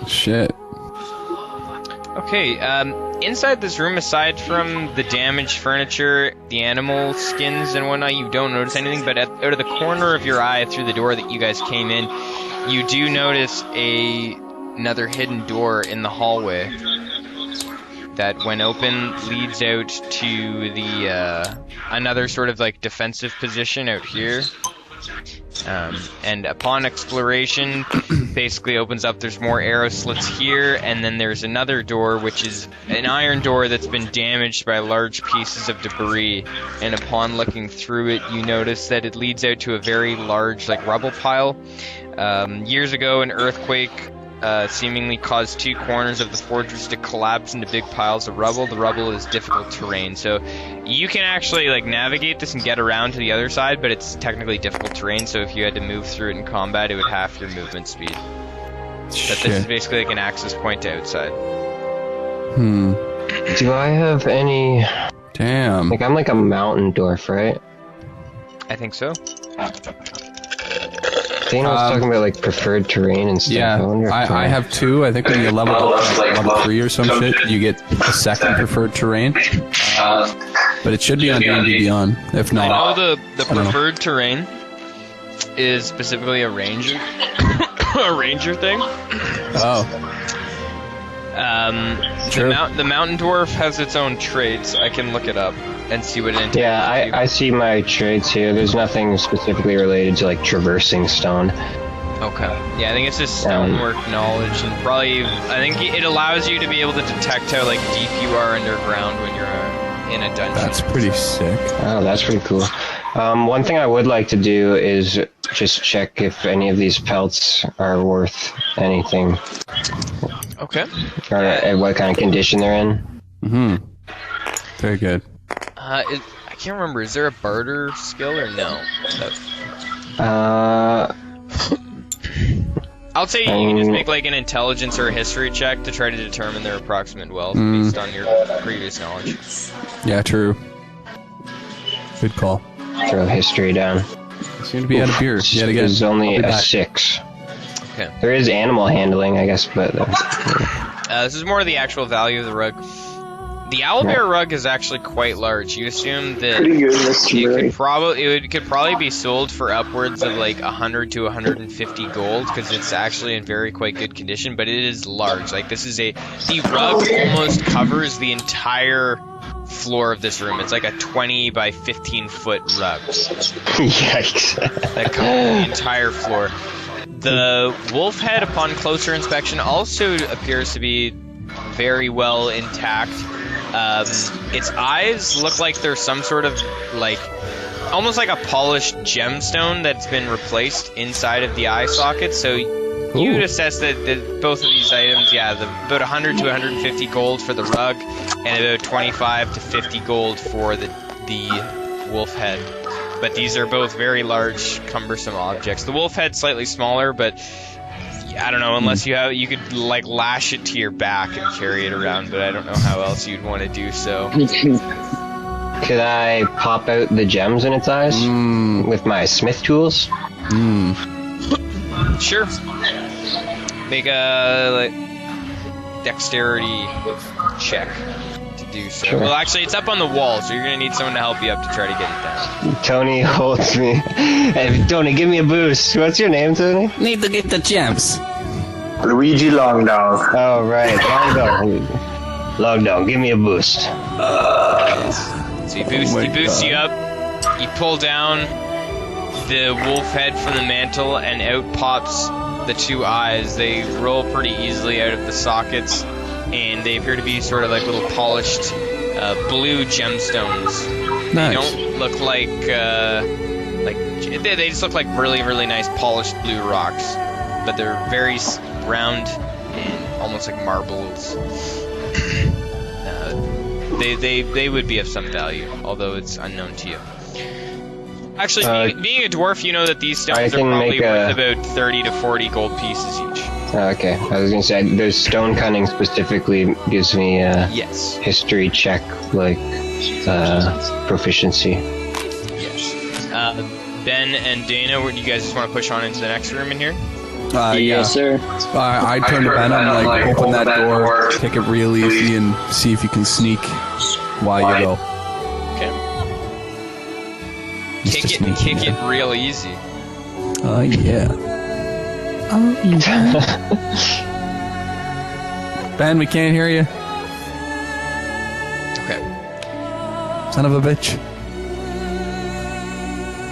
Shit. Okay, inside this room, aside from the damaged furniture, the animal skins and whatnot, you don't notice anything, but out of the corner of your eye through the door that you guys came in, you do notice another hidden door in the hallway that, when open, leads out to the another sort of like defensive position out here. And upon exploration, basically opens up. There's more arrow slits here, and then there's another door, which is an iron door that's been damaged by large pieces of debris. And upon looking through it, you notice that it leads out to a very large, like, rubble pile. Years ago, an earthquake seemingly caused two corners of the fortress to collapse into big piles of rubble. The rubble is difficult terrain, so you can actually, like, navigate this and get around to the other side, but it's technically difficult terrain, so if you had to move through it in combat, it would half your movement speed. But this is basically like an access point to outside. Do I have any... Damn. Like, I'm like a mountain dwarf, right? I think so. Dana was talking about, like, preferred terrain and stuff. Yeah, I have two. I think when you level up like level 3 or some shit, you get a second preferred terrain. But it should be on D&D Beyond. If not, I know the preferred terrain is specifically a ranger, a ranger thing. Oh. True. The mountain dwarf has its own traits. I can look it up and see what it entails. Yeah, I see my traits here. There's nothing specifically related to, like, traversing stone. Okay. Yeah, I think it's just stonework knowledge, and probably, I think it allows you to be able to detect how, like, deep you are underground when you're in a dungeon. That's pretty sick. Oh, that's pretty cool. One thing I would like to do is just check if any of these pelts are worth anything. Okay. Or what kind of condition they're in. Very good. I can't remember. Is there a barter skill or no? I'll say you can just make, like, an intelligence or a history check to try to determine their approximate wealth based on your previous knowledge. Yeah, true. Good call. Throw history down. Seem to be out of beer yet again. There's only a 6. Okay. There is animal handling, I guess, but... this is more the actual value of the rug. The owlbear rug is actually quite large. You assume that it could probably be sold for upwards of like 100 to 150 gold, because it's actually in very quite good condition, but it is large. Like, the rug almost covers the entire floor of this room. It's like a 20 by 15 foot rug. Yikes. That covers the entire floor. The wolf head, upon closer inspection, also appears to be very well intact. Its eyes look like there's some sort of, like, almost like a polished gemstone that's been replaced inside of the eye socket. So you'd assess that both of these items, about 100 to 150 gold for the rug, and about 25 to 50 gold for the wolf head. But these are both very large, cumbersome objects. The wolf head's slightly smaller, but I don't know, unless you could, like, lash it to your back and carry it around, but I don't know how else you'd want to do so. Could I pop out the gems in its eyes with my smith tools? Sure. Make a like, dexterity check to do so. Sure. Well, actually, it's up on the wall, so you're gonna need someone to help you up to try to get it down. Tony holds me. Hey, Tony, give me a boost. What's your name, Tony? Need to get the gems. Luigi Longdong. Oh, right. Longdong, give me a boost. So he boosts you up. You pull down the wolf head from the mantle, and out pops the two eyes. They roll pretty easily out of the sockets, and they appear to be sort of like little polished blue gemstones. Nice. They don't look like they just look like really, really nice polished blue rocks, but they're very round and almost like marbles. They would be of some value, although it's unknown to you. Actually, being a dwarf, you know that these stones are probably worth about 30 to 40 gold pieces each. Okay, I was gonna say, there's stone cunning specifically gives me a Yes. history check, like, proficiency. Yes. Ben and Dana, do you guys just want to push on into the next room in here? Yes, sir. I turn to Ben. I'm like, open that door, take it real easy, and see if you can sneak while you go. Okay. Mr. Sneaky, Kick it man. real easy. Oh yeah. Oh yeah. Ben, we can't hear you. Okay. Son of a bitch.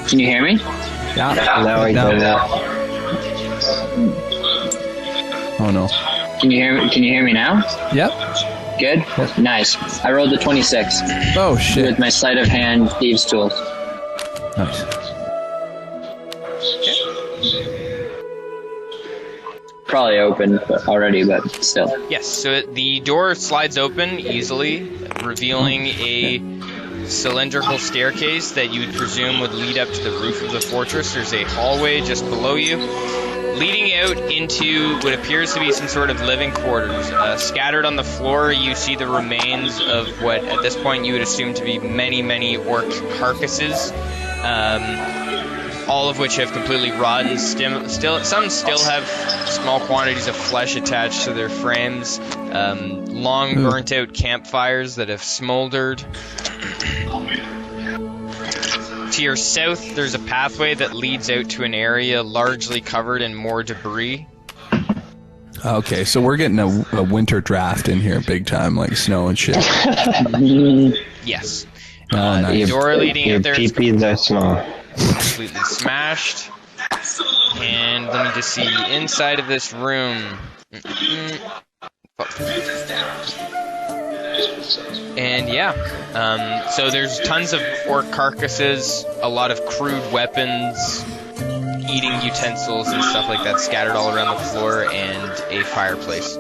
Can you hear me? Yeah. Now I do that. Oh no. Can you hear me now? Yep. Good? Nice. I rolled a 26 Oh shit. with my sleight of hand thieves tools. Nice. Probably open already, but still. Yes, so the door slides open easily, revealing a cylindrical staircase that you would presume would lead up to the roof of the fortress. There's a hallway just below you, leading out into what appears to be some sort of living quarters. Scattered on the floor, you see the remains of what at this point you would assume to be many, many orc carcasses. All of which have completely rotten. Some still have small quantities of flesh attached to their frames. Long burnt out campfires that have smoldered. To your south, there's a pathway that leads out to an area largely covered in more debris. Okay, so we're getting a winter draft in here, big time, like snow and shit. Yes. Oh, nice. The door leading out there is peepees are small. completely smashed. And let me just see the inside of this room. And yeah, so there's tons of orc carcasses, a lot of crude weapons, eating utensils and stuff like that scattered all around the floor, and a fireplace.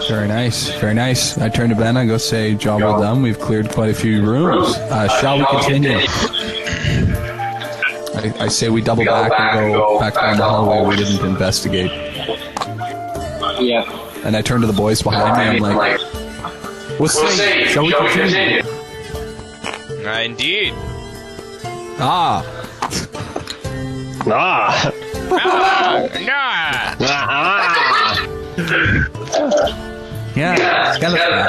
Very nice, very nice. I turn to Ben, I go say, job well done, we've cleared quite a few rooms. Shall we continue? I say we double back and go back down the hallway we didn't investigate. Yeah. And I turn to the boys behind me, I'm like, what's say? Shall we continue? Indeed. Ah! Ah! Nah. Yeah, skeleton.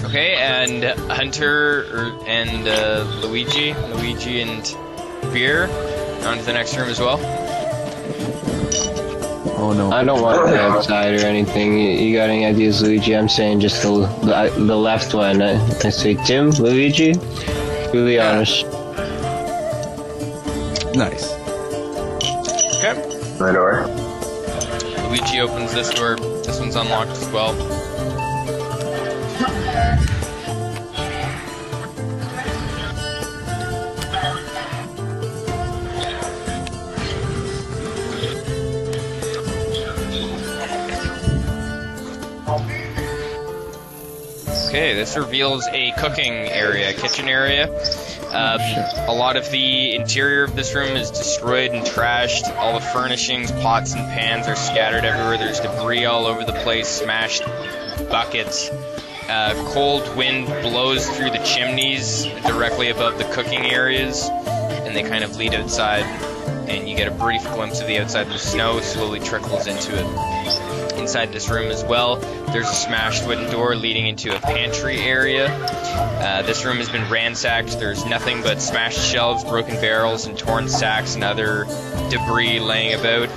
Okay, and Hunter and Luigi and Beer on to the next room as well. Oh no. I don't want to go outside or anything. You got any ideas, Luigi? I'm saying just the left one. I say Tim, Luigi. Really honest. Nice. Okay. The door. Luigi opens this door. This one's unlocked as well. Okay, this reveals a cooking area, kitchen area. A lot of the interior of this room is destroyed and trashed. All the furnishings, pots and pans are scattered everywhere. There's debris all over the place, smashed buckets. Cold wind blows through the chimneys directly above the cooking areas, and they kind of lead outside. and you get a brief glimpse of the outside. The snow slowly trickles into it. Inside this room as well, there's a smashed wooden door leading into a pantry area. This room has been ransacked. There's nothing but smashed shelves, broken barrels, and torn sacks and other debris laying about.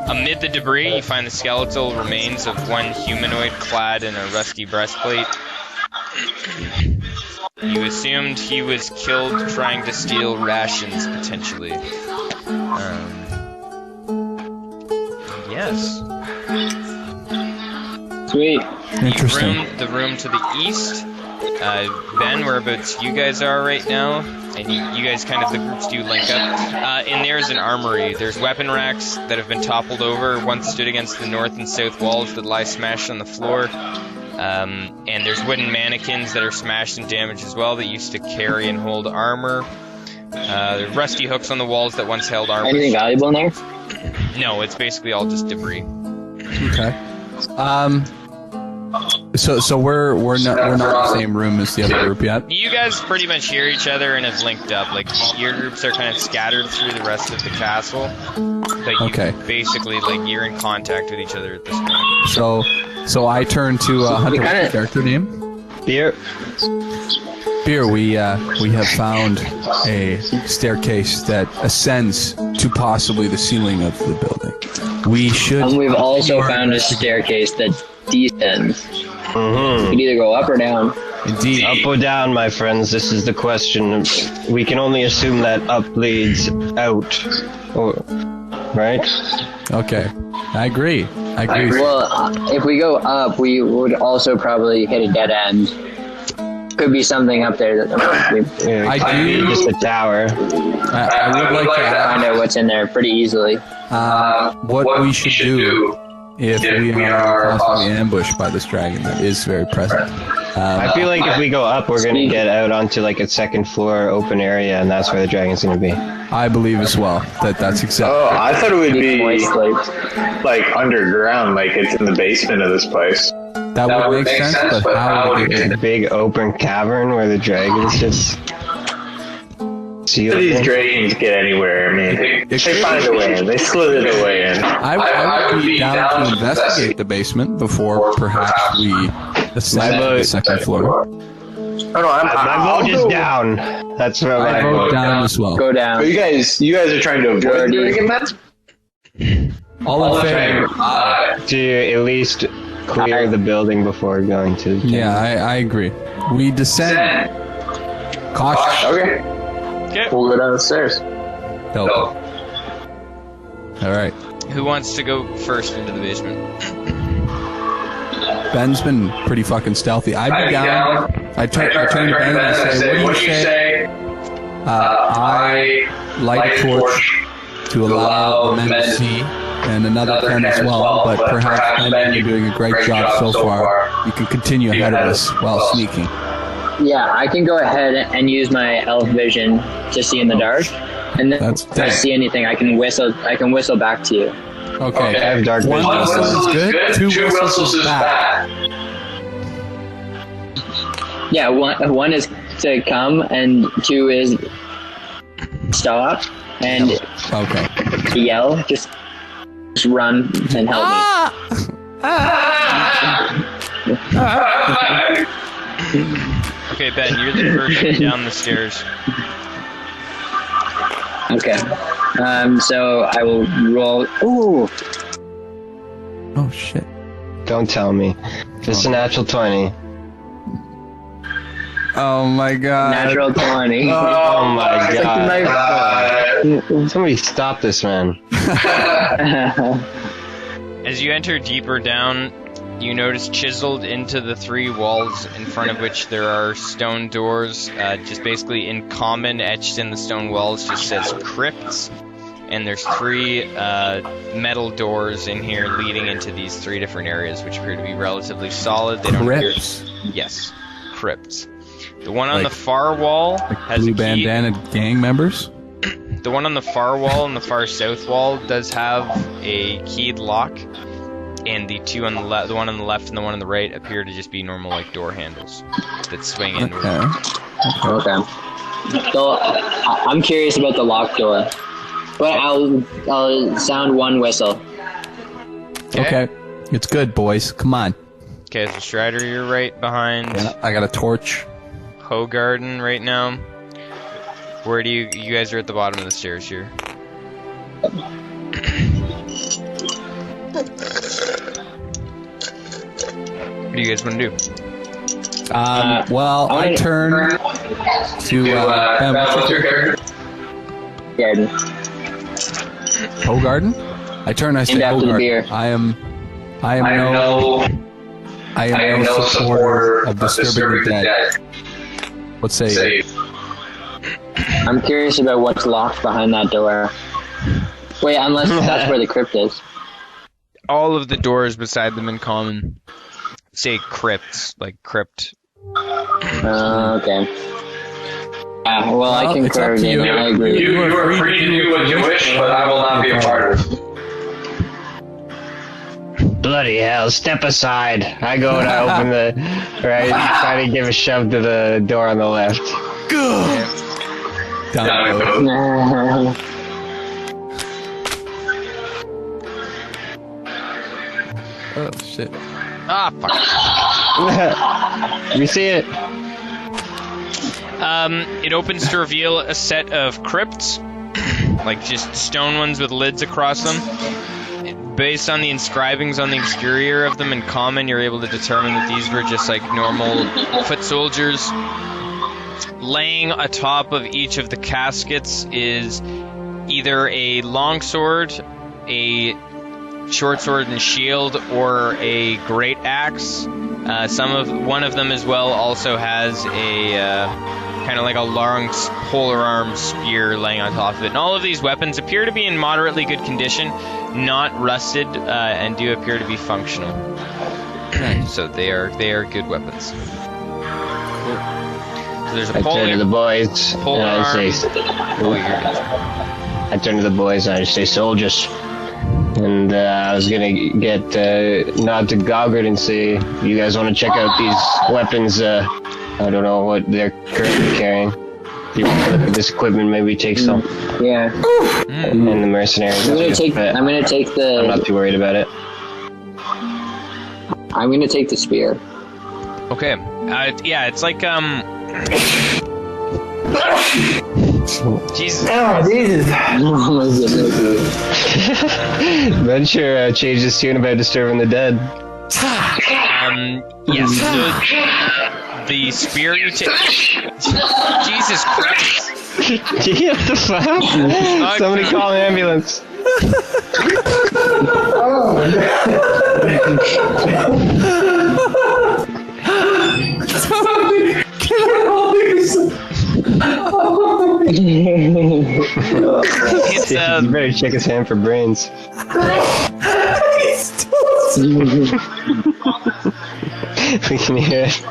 Amid the debris, you find the skeletal remains of one humanoid clad in a rusty breastplate. You assumed he was killed trying to steal rations, potentially. Yes. Sweet. Interesting. The room to the east. Ben, whereabouts you guys are right now, and you guys kind of, the groups do link up. In there's an armory. There's weapon racks that have been toppled over, once stood against the north and south walls that lie smashed on the floor. And there's wooden mannequins that are smashed and damaged as well that used to carry and hold armor. There's rusty hooks on the walls that once held armor. Anything valuable in there? No, it's basically all just debris. Okay. So we're not in the same room as the other group yet. You guys pretty much hear each other and have linked up. Like, your groups are kind of scattered through the rest of the castle, but you basically, like, you're in contact with each other at this point. So I turn to Hunter. What's your character name? Beer. Beer. We have found a staircase that ascends to possibly the ceiling of the building. We should. And we've also found a staircase that descends. Mm-hmm. You can either go up or down. Indeed. Up or down, my friends, this is the question. We can only assume that up leads out. Right? Okay. I agree. Well, if we go up, we would also probably hit a dead end. Could be something up there that I do. Just a tower. I would like to find out what's in there pretty easily. What we should do if we are possibly ambushed by this dragon that is very present. I feel like if we go up, we're going to get out onto like a second floor open area, and that's where the dragon's going to be. I believe as well that's exactly. Oh, I thought it would be like underground, like it's in the basement of this place. That would make sense, but how would it a big open cavern where the dragons just sealed? These dragons get anywhere. I mean, they find a way in. They slither their way in. I would be down to investigate the basement before perhaps we ascend to the second floor. Oh, no, my vote is down. That's where I vote down as well. Go down. But you guys are trying to avoid the dragon then? All in favor? To at least clear the building before going to the Yeah, I agree. We descend. Cautious. Okay. We'll go down the stairs. Dope. All right. Who wants to go first into the basement? Ben's been pretty fucking stealthy. I'd be down. I turn to Ben and say, what do you say? I light a torch to allow the men to see, and another 10 as well, but perhaps Ben, you're doing a great job so far. You can continue ahead of us while sneaking. Yeah, I can go ahead and use my elf vision to see in the dark, and then if I see anything, I can whistle back to you. Okay. I have dark vision. One whistle is good, two whistles is bad. Yeah, one is to come, and two is stop, and to yell, just run and help me. Okay, Ben, you're the first down the stairs. Okay. So I will roll. Ooh. Oh shit! Don't tell me. It's a natural 20. Oh my god! Natural 20. Oh my god! Somebody stop this man. As you enter deeper down, you notice chiseled into the three walls in front of which there are stone doors, just basically in common, etched in the stone walls, just says crypts. And there's three metal doors in here leading into these three different areas, which appear to be relatively solid. They don't Crypts? Yes, crypts. The one on the far wall has blue a key. bandana gang members. The one on the far wall and the far south wall does have a keyed lock. And the two on the left, the one on the left and the one on the right, appear to just be normal, like, door handles that swing inward. Okay. So I'm curious about the locked door. But I'll sound one whistle. Okay. It's good, boys. Come on. Okay, so Strider, you're right behind Yeah, I got a torch. Hogarden right now. Where do you guys are at the bottom of the stairs here. What do you guys want to do? Well, I turn to Ben, what's your character? Garden. Hogarden. I turn. I say, Named after the Hogarden. beer. I am I am no supporter of disturbing the dead. dead. What say you? Save. I'm curious about what's locked behind that door. Wait, unless that's where the crypt is. All of the doors beside them in common say crypts, like crypt. Okay. Well, I it's concur. up to you. I agree. You are free to do what you wish, but I will not be a part of it. Bloody hell, step aside. I go and I open the... Right, try to give a shove to the door on the left. Down Down below. below. Oh shit. Ah, fuck. You see it? It opens to reveal a set of crypts, like just stone ones with lids across them. Based on the inscribings on the exterior of them in common, you're able to determine that these were just like normal foot soldiers. Laying atop of each of the caskets is either a longsword, a short sword and shield, or a great axe. One of them as well also has a kind of like a long polar arm spear laying on top of it. And all of these weapons appear to be in moderately good condition, not rusted, and do appear to be functional. So they are good weapons. Cool. So there's a I turn to the boys polar and I arm. say... Oh, you're good. I turn to the boys and I say, soldiers. And I was gonna get nod to Gogert and say, you guys want to check out these weapons? I don't know what they're currently carrying. If you want to look at this equipment, maybe take some. Yeah. And the mercenaries. I'm gonna take I'm not too worried about it. I'm gonna take the spear. Okay. Yeah, it's like Jesus. Oh, Jesus. Venture changed his tune about disturbing the dead. Yes. So the spear you take. Jesus Christ. What the fuck? Somebody call an ambulance. It's You better check his hand for brains. We can hear it.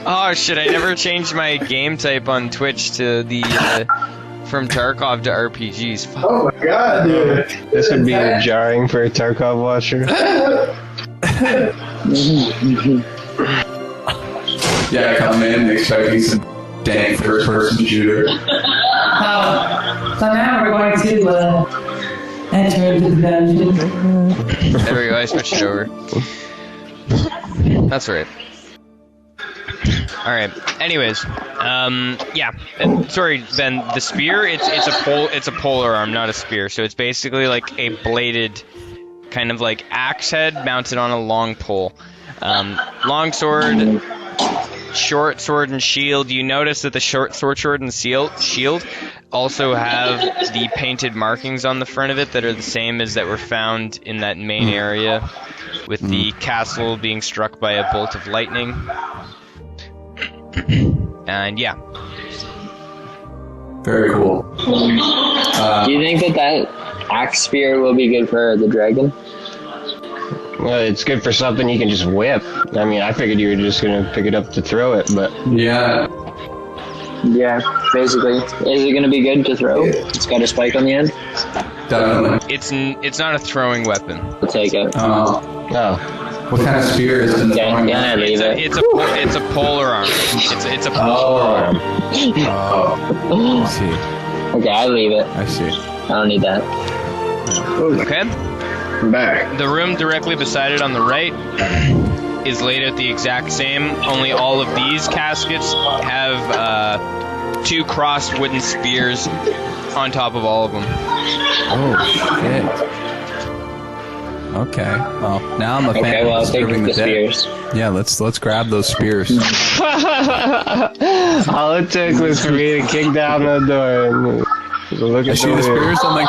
Oh shit! I never changed my game type on Twitch to the from Tarkov to RPGs. Fuck. Oh my god, dude. This would be jarring for a Tarkov watcher. Yeah, come in expecting some dang first-person shooter. So now we're going to enter into the dungeon. There we go. I switched it over. That's right. All right. Anyways, yeah. Sorry, Ben. The spear. It's a polar arm, not a spear. So it's basically like a bladed, kind of like axe head mounted on a long pole. Long sword, short sword, and shield. You notice that the short sword and shield also have the painted markings on the front of it that are the same as that were found in that main area, with the castle being struck by a bolt of lightning. And yeah. Very cool. Do you think that axe spear will be good for the dragon? Well, it's good for something you can just whip. I mean, I figured you were just gonna pick it up to throw it, but... Yeah. Yeah, basically. Is it gonna be good to throw? It's got a spike on the end? Definitely. It's not a throwing weapon. I'll take it. Oh. What kind of spear is it? Yeah, I leave it. It's a polar arm. It's a polar arm. Oh. I see. Okay, I leave it. I see. I don't need that. Okay. I'm back. The room directly beside it on the right is laid out the exact same, only all of these caskets have 2 crossed wooden spears on top of all of them. Oh, shit. Okay. Well, now I'm a fan Okay, well, of I'll take disturbing the the dead. spears. Yeah, let's grab those spears. All it took was for me to kick down the door. And look I at see the spears. I'm like,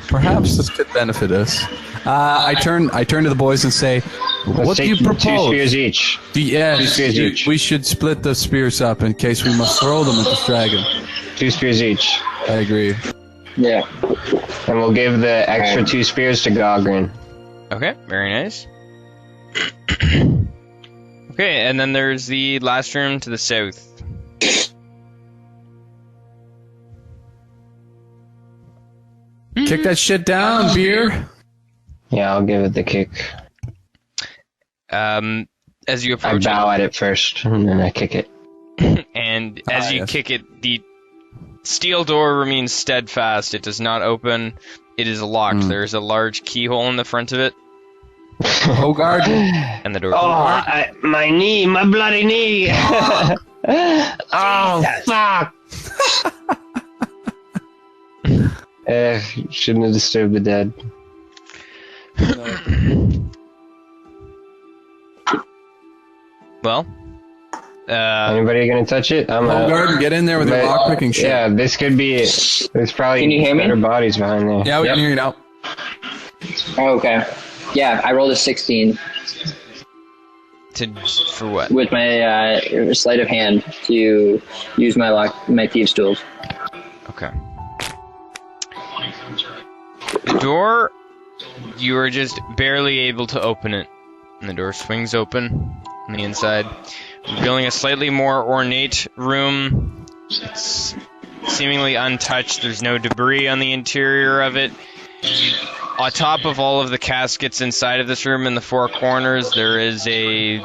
perhaps this could benefit us. I turn to the boys and say, "What do you propose?" 2 spears each. Yes, 2 spears each. we should split the spears up in case we must throw them at this dragon. 2 spears each. I agree. Yeah. And we'll give the extra 2 spears to Gogrin. Okay, very nice. Okay, and then there's the last room to the south. Kick that shit down, beer. Yeah, I'll give it the kick. As you I approach bow at it first, and then I kick it. it, and as you yes. kick it, the steel door remains steadfast. It does not open. It is locked. There is a large keyhole in the front of it, Oh, guard. and the door. My knee, my bloody knee! Oh, fuck! Shouldn't have disturbed the dead. Well, Anybody gonna touch it? I'm Oh, guard, get in there with your lockpicking shit. Yeah, this could be. There's probably Can you hear me? better bodies behind there. Yeah, we can hear you now. Oh, okay. Yeah, I rolled a 16 for what? with my sleight of hand to use my thieves' tools. Okay. The door, you are just barely able to open it, and the door swings open on the inside, revealing a slightly more ornate room. It's seemingly untouched. There's no debris on the interior of it. On top of all of the caskets inside of this room in the 4 corners, there is a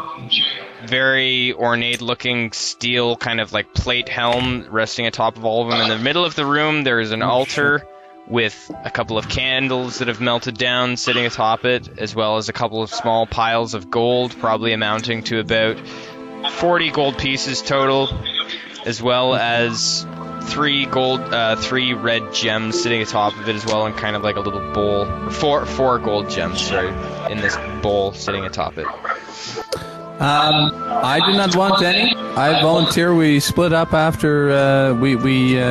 very ornate-looking steel kind of like plate helm resting atop of all of them. In the middle of the room, there is an altar with a couple of candles that have melted down sitting atop it, as well as a couple of small piles of gold, probably amounting to about 40 gold pieces total, as well as 3 red gems sitting atop of it as well, and kind of like a little bowl, or 4 gold gems, sorry, in this bowl sitting atop it. I do not want any. I volunteer we split up after we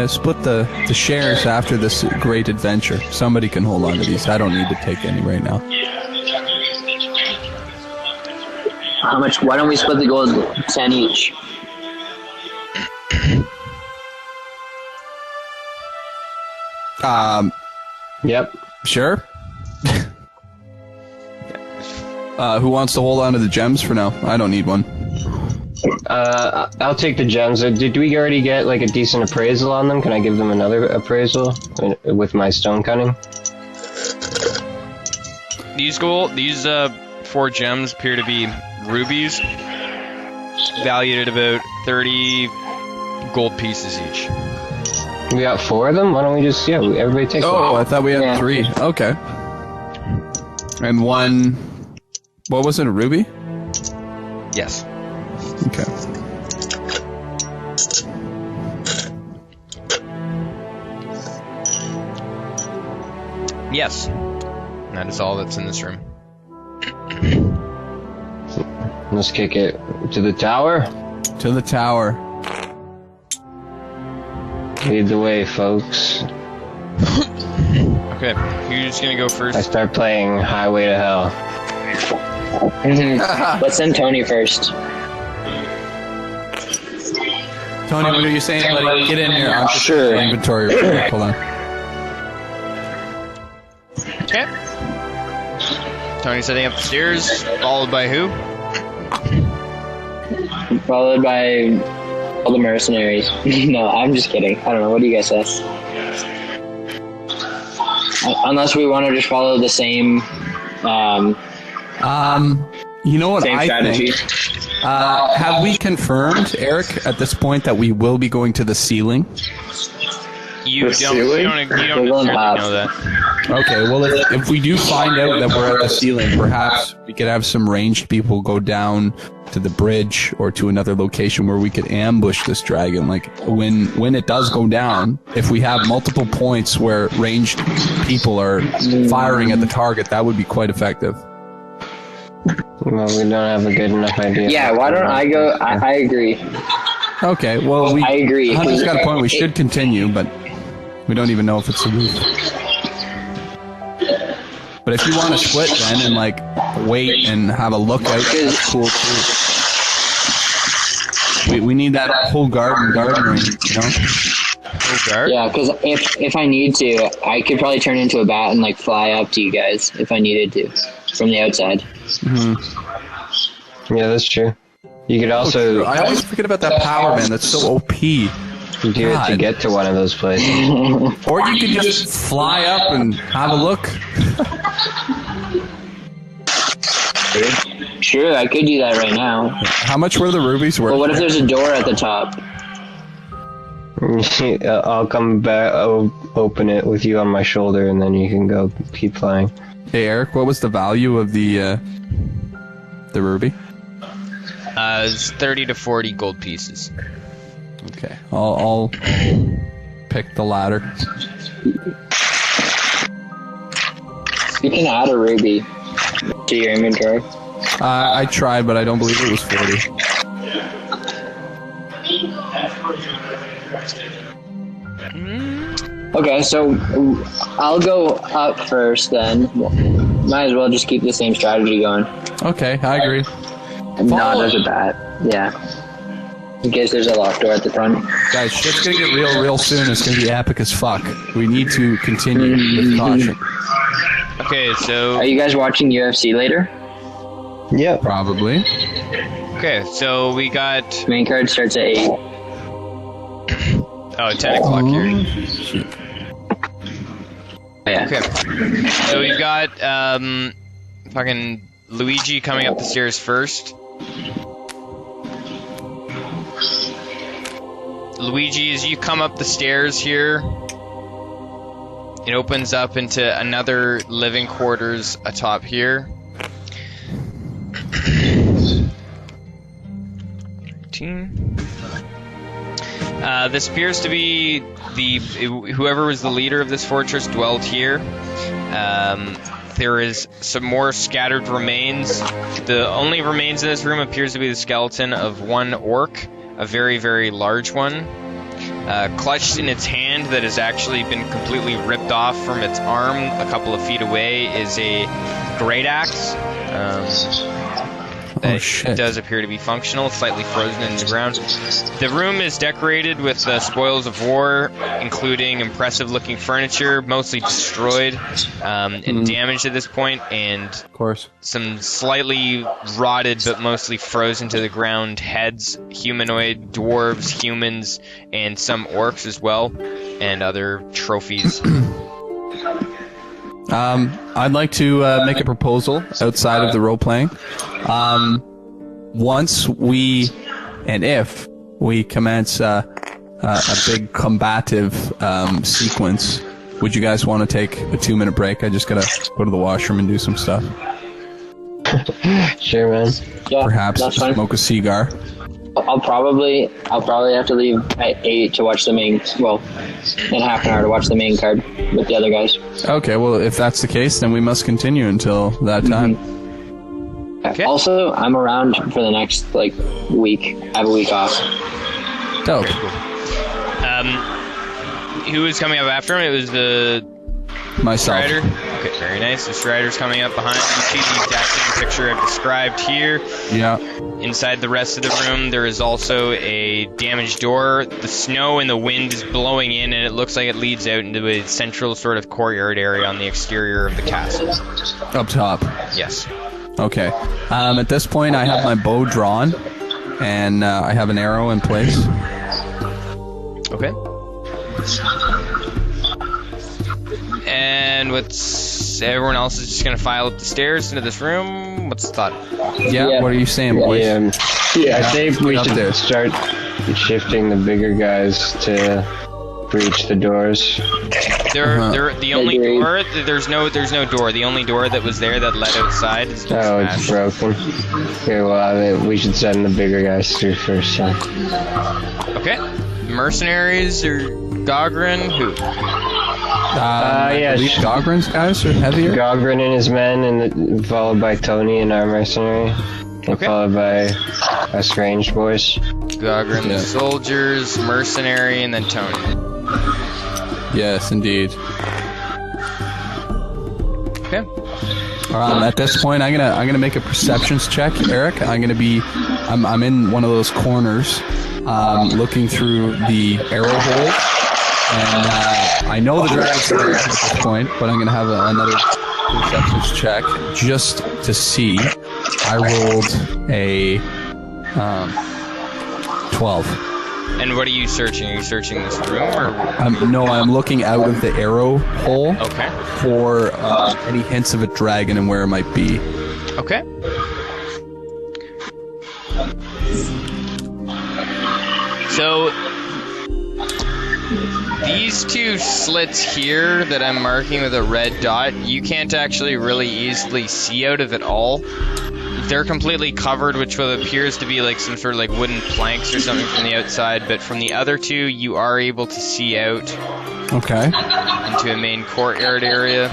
split the shares after this great adventure. Somebody can hold on to these. I don't need to take any right now. How much? Why don't we split the gold 10 each? Yep. Sure. Who wants to hold on to the gems for now? I don't need one. I'll take the gems. Did we already get like a decent appraisal on them? Can I give them another appraisal with my stone cunning? These 4 gems appear to be rubies, valued at about 30 gold pieces each. We got 4 of them? Why don't we just, everybody take one. Oh, I thought we had 3. Okay. And 1, what was it, a ruby? Yes. Okay. Yes. And that is all that's in this room. Let's kick it to the tower. To the tower. Lead the way, folks. Okay, who's gonna go I first? start playing Highway to Hell. Let's send Tony first. Tony, what are you saying, buddy? Get in here. I'm just Sure. inventory. Real quick. Hold on. Okay. Tony setting up the stairs, followed by who? Followed by all the mercenaries. No, I'm just kidding. I don't know. What do you guys say? Unless we want to just follow the same, You know what same I strategy. think? Have we confirmed, Eric, at this point that we will be going to the ceiling? You don't ceiling? necessarily know that. Okay, well, if we do find out that we're at the ceiling, perhaps we could have some ranged people go down to the bridge or to another location where we could ambush this dragon. Like, when it does go down, if we have multiple points where ranged people are firing at the target, that would be quite effective. Well, we don't have a good enough idea. Yeah, why don't I go? I agree. Okay, well, I agree. Hunter's got a point. We should continue, but we don't even know if it's a roof. But if you want to split then and like wait and have a look out, that's cool too. We need that whole garden ring, you know? Whole guard? Yeah, because if I need to, I could probably turn into a bat and like fly up to you guys if I needed to from the outside. Yeah, that's true. You could also I always forget about that power, man. That's so OP. do it to get to one of those places. Or you could just fly up and have a look. Sure, I could do that right now. How much were the rubies worth? But what if there's a door at the top? I'll come back. I'll open it with you on my shoulder, and then you can go keep flying. Hey Eric, what was the value of the ruby? It's 30 to 40 gold pieces. Okay, I'll pick the ladder. You can add a ruby to your inventory. I tried, but I don't believe it was 40. Okay, so I'll go up first then. Might as well just keep the same strategy going. Okay, I agree. Not as a bat. Yeah. In case there's a locked door at the front. Guys, shit's gonna get real soon. It's gonna be epic as fuck. We need to continue with caution. Okay, so... Are you guys watching UFC later? Yeah. Probably. Okay, so we got... Main card starts at 8. Oh, 10 o'clock here. Yeah. Okay. So we've got, fucking Luigi coming up the stairs first. Luigi, as you come up the stairs here, it opens up into another living quarters atop here. This appears to be whoever was the leader of this fortress dwelled here. There is some more scattered remains. The only remains in this room appears to be the skeleton of one orc, a very, very large one. Clutched in its hand that has actually been completely ripped off from its arm a couple of feet away is a great axe. That does appear to be functional, slightly frozen in the ground. The room is decorated with the spoils of war, including impressive-looking furniture, mostly destroyed and damaged at this point, and of course, some slightly rotted but mostly frozen to the ground heads, humanoid, dwarves, humans, and some orcs as well, and other trophies. I'd like to make a proposal outside of the role-playing. Once we, and if we commence a big combative sequence, would you guys want to take a 2-minute break? I just gotta go to the washroom and do some stuff. Sure, man. Yeah, perhaps that's fine. smoke a cigar. I'll probably have to leave at 8 to watch the main. Well, in half an hour to watch the main card with the other guys. Okay, well, if that's the case, then we must continue until that time. Okay. Also, I'm around for the next week. I have a week off. Dope. Who was coming up after him? It was the Myself. Strider. Okay, very nice. The Strider's coming up behind. You see the exact same picture I've described here. Yeah. Inside the rest of the room, there is also a damaged door. The snow and the wind is blowing in, and it looks like it leads out into a central sort of courtyard area on the exterior of the castle. Up top. Yes. Okay. At this point, I have my bow drawn, and I have an arrow in place. Okay. And everyone else is just gonna file up the stairs into this room. What's the thought? Yeah. What are you saying, boys? I think we should start shifting the bigger guys to breach the doors. They're the only door. There's no door. The only door that was there that led outside is just it's broken. Okay, well, we should send the bigger guys through first. So. Okay. Mercenaries or Gogrin? Who? Yeah, Gogrin's guys are heavier. Gogrin and his men, and followed by Tony and our mercenary. And followed by us ranged boys. Gogrin, the soldiers, mercenary, and then Tony. Yes, indeed. Okay. At this point, I'm gonna make a perceptions check, Eric. I'm in one of those corners, looking through the arrow hole, and I know the dragon's there at this point, but I'm gonna have another perceptions check just to see. I rolled a 12. And what are you searching? Are you searching this room, or? No, I'm looking out of the arrow hole for any hints of a dragon and where it might be. Okay. So, these two slits here that I'm marking with a red dot, you can't actually really easily see out of at all. They're completely covered, which appears to be like some sort of like wooden planks or something from the outside, but from the other two, you are able to see out into a main courtyard area.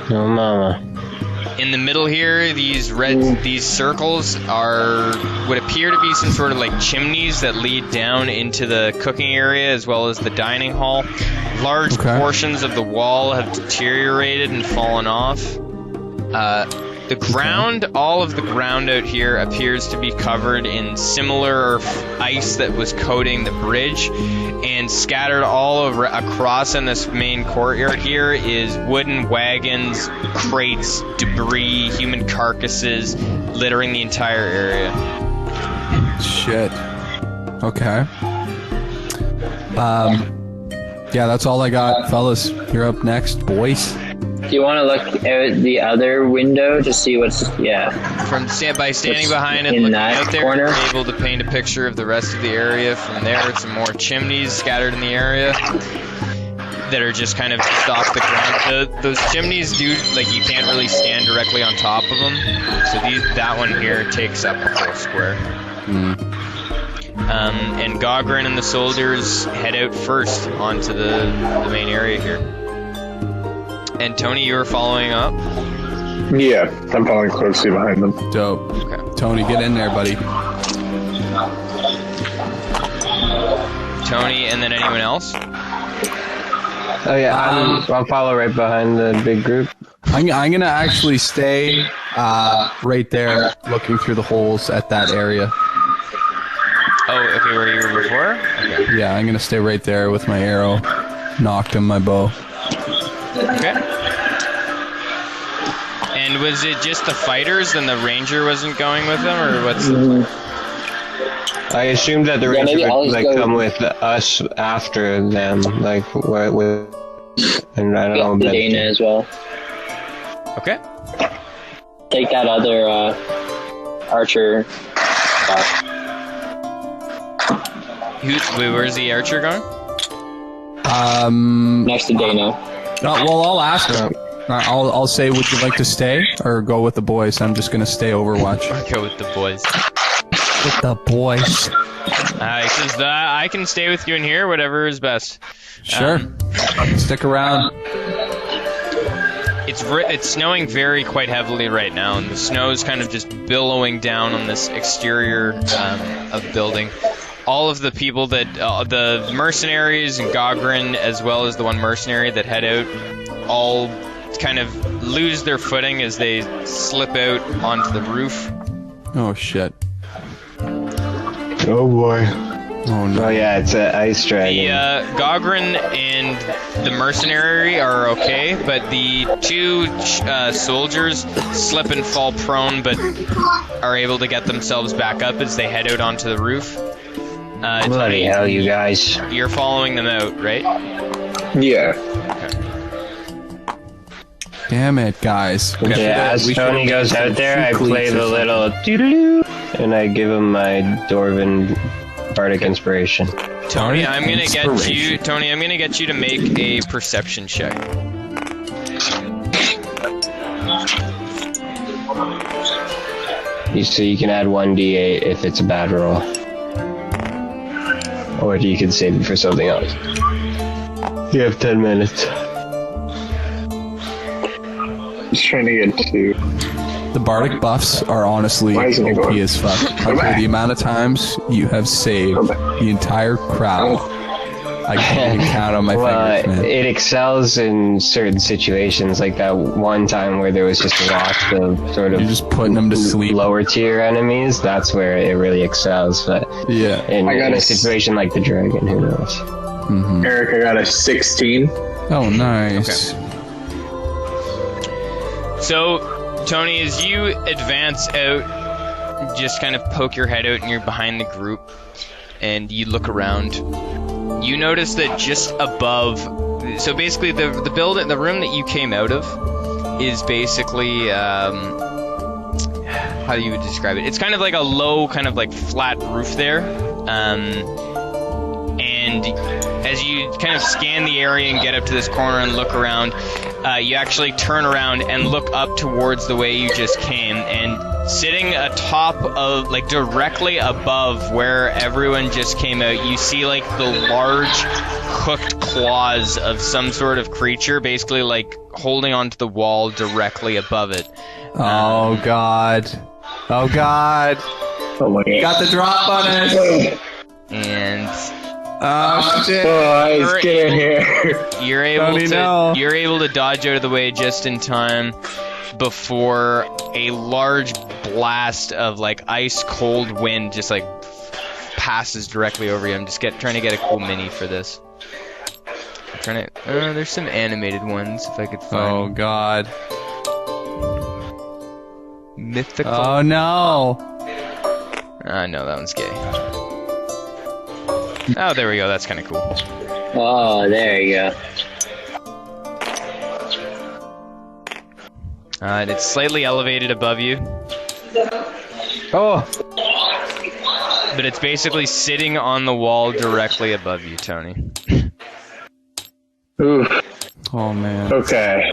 Oh, mama. In the middle here, these circles would appear to be some sort of like chimneys that lead down into the cooking area as well as the dining hall. Large portions of the wall have deteriorated and fallen off. The ground, all of the ground out here appears to be covered in similar ice that was coating the bridge, and scattered all over across in this main courtyard here is wooden wagons, crates, debris, human carcasses littering the entire area. Shit. Okay. Yeah, that's all I got, fellas. You're up next, boys. Do you want to look out the other window to see what's... By standing behind it, looking out there, you're able to paint a picture of the rest of the area. From there, some more chimneys scattered in the area that are just kind of just off the ground. Those chimneys do, like, you can't really stand directly on top of them. So that one here takes up a whole square. And Gogrin and the soldiers head out first onto the main area here. And Tony, you were following up? Yeah, I'm following closely behind them. Dope. Okay. Tony, get in there, buddy. Tony, and then anyone else? Oh yeah, I'll follow right behind the big group. I'm gonna actually stay right there, looking through the holes at that area. Oh, okay, where you were before? Okay. Yeah, I'm gonna stay right there with my arrow, knocked him, my bow. Okay. And was it just the fighters and the ranger wasn't going with them, or what's the... I assumed that the ranger would come with us after them, like with, and I don't know. Dana as well. Okay. Take that other archer. Where's the archer going? Next to Dana. Well, I'll ask him. I'll say, would you like to stay or go with the boys? I'm just gonna stay Overwatch. Go with the boys. With the boys. He says I can stay with you in here, whatever is best. Sure. Stick around. It's snowing quite heavily right now, and the snow is kind of just billowing down on this exterior of the building. All of the people that, the mercenaries and Gogrin, as well as the one mercenary that head out, all kind of lose their footing as they slip out onto the roof. Oh shit. Oh boy. Oh no. Oh yeah, it's an ice dragon. The Gogrin and the mercenary are okay, but the two soldiers slip and fall prone, but are able to get themselves back up as they head out onto the roof. Bloody hell, you guys. You're following them out, right? Yeah. Okay. Damn it, guys. Okay, as Tony goes out there, I play the little doo-doo-doo And I give him my Dwarven Bardic Inspiration. Tony, I'm gonna get you. Tony, I'm gonna get you to make a perception check. So you can add 1d8 if it's a bad roll. Or you can save it for something else. You have 10 minutes. Just trying to get to... The bardic buffs are honestly OP as fuck. For the amount of times you have saved the entire crowd, I can't even count on my fingers, man. It excels in certain situations, like that one time where there was just lots of sort of You're just putting them to sleep. Lower tier enemies. That's where it really excels. But yeah, in a situation like the dragon, who knows? Mm-hmm. Eric, I got a 16. Oh, nice. Okay. So, Tony, as you advance out, just kind of poke your head out and you're behind the group, and you look around, you notice that just above, so basically the building, the room that you came out of is basically, how do you describe it? It's kind of like a low, kind of like flat roof there, and as you kind of scan the area and get up to this corner and look around, you actually turn around and look up towards the way you just came, and sitting atop of, like directly above where everyone just came out, you see like the large hooked claws of some sort of creature, basically like holding onto the wall directly above it. Oh god. Oh god. Oh my god. Got the drop on us. And oh shit. Oh, get in here. You're able to dodge out of the way just in time before a large blast of like ice cold wind just like passes directly over you. I'm just trying to get a cool mini for this. I'm trying to. There's some animated ones if I could find. Oh god. Mythical. Oh no. No, that one's gay. Oh, there we go. That's kind of cool. Oh, there you go. And it's slightly elevated above you. Oh. But it's basically sitting on the wall directly above you, Tony. Oof. Oh man. Okay.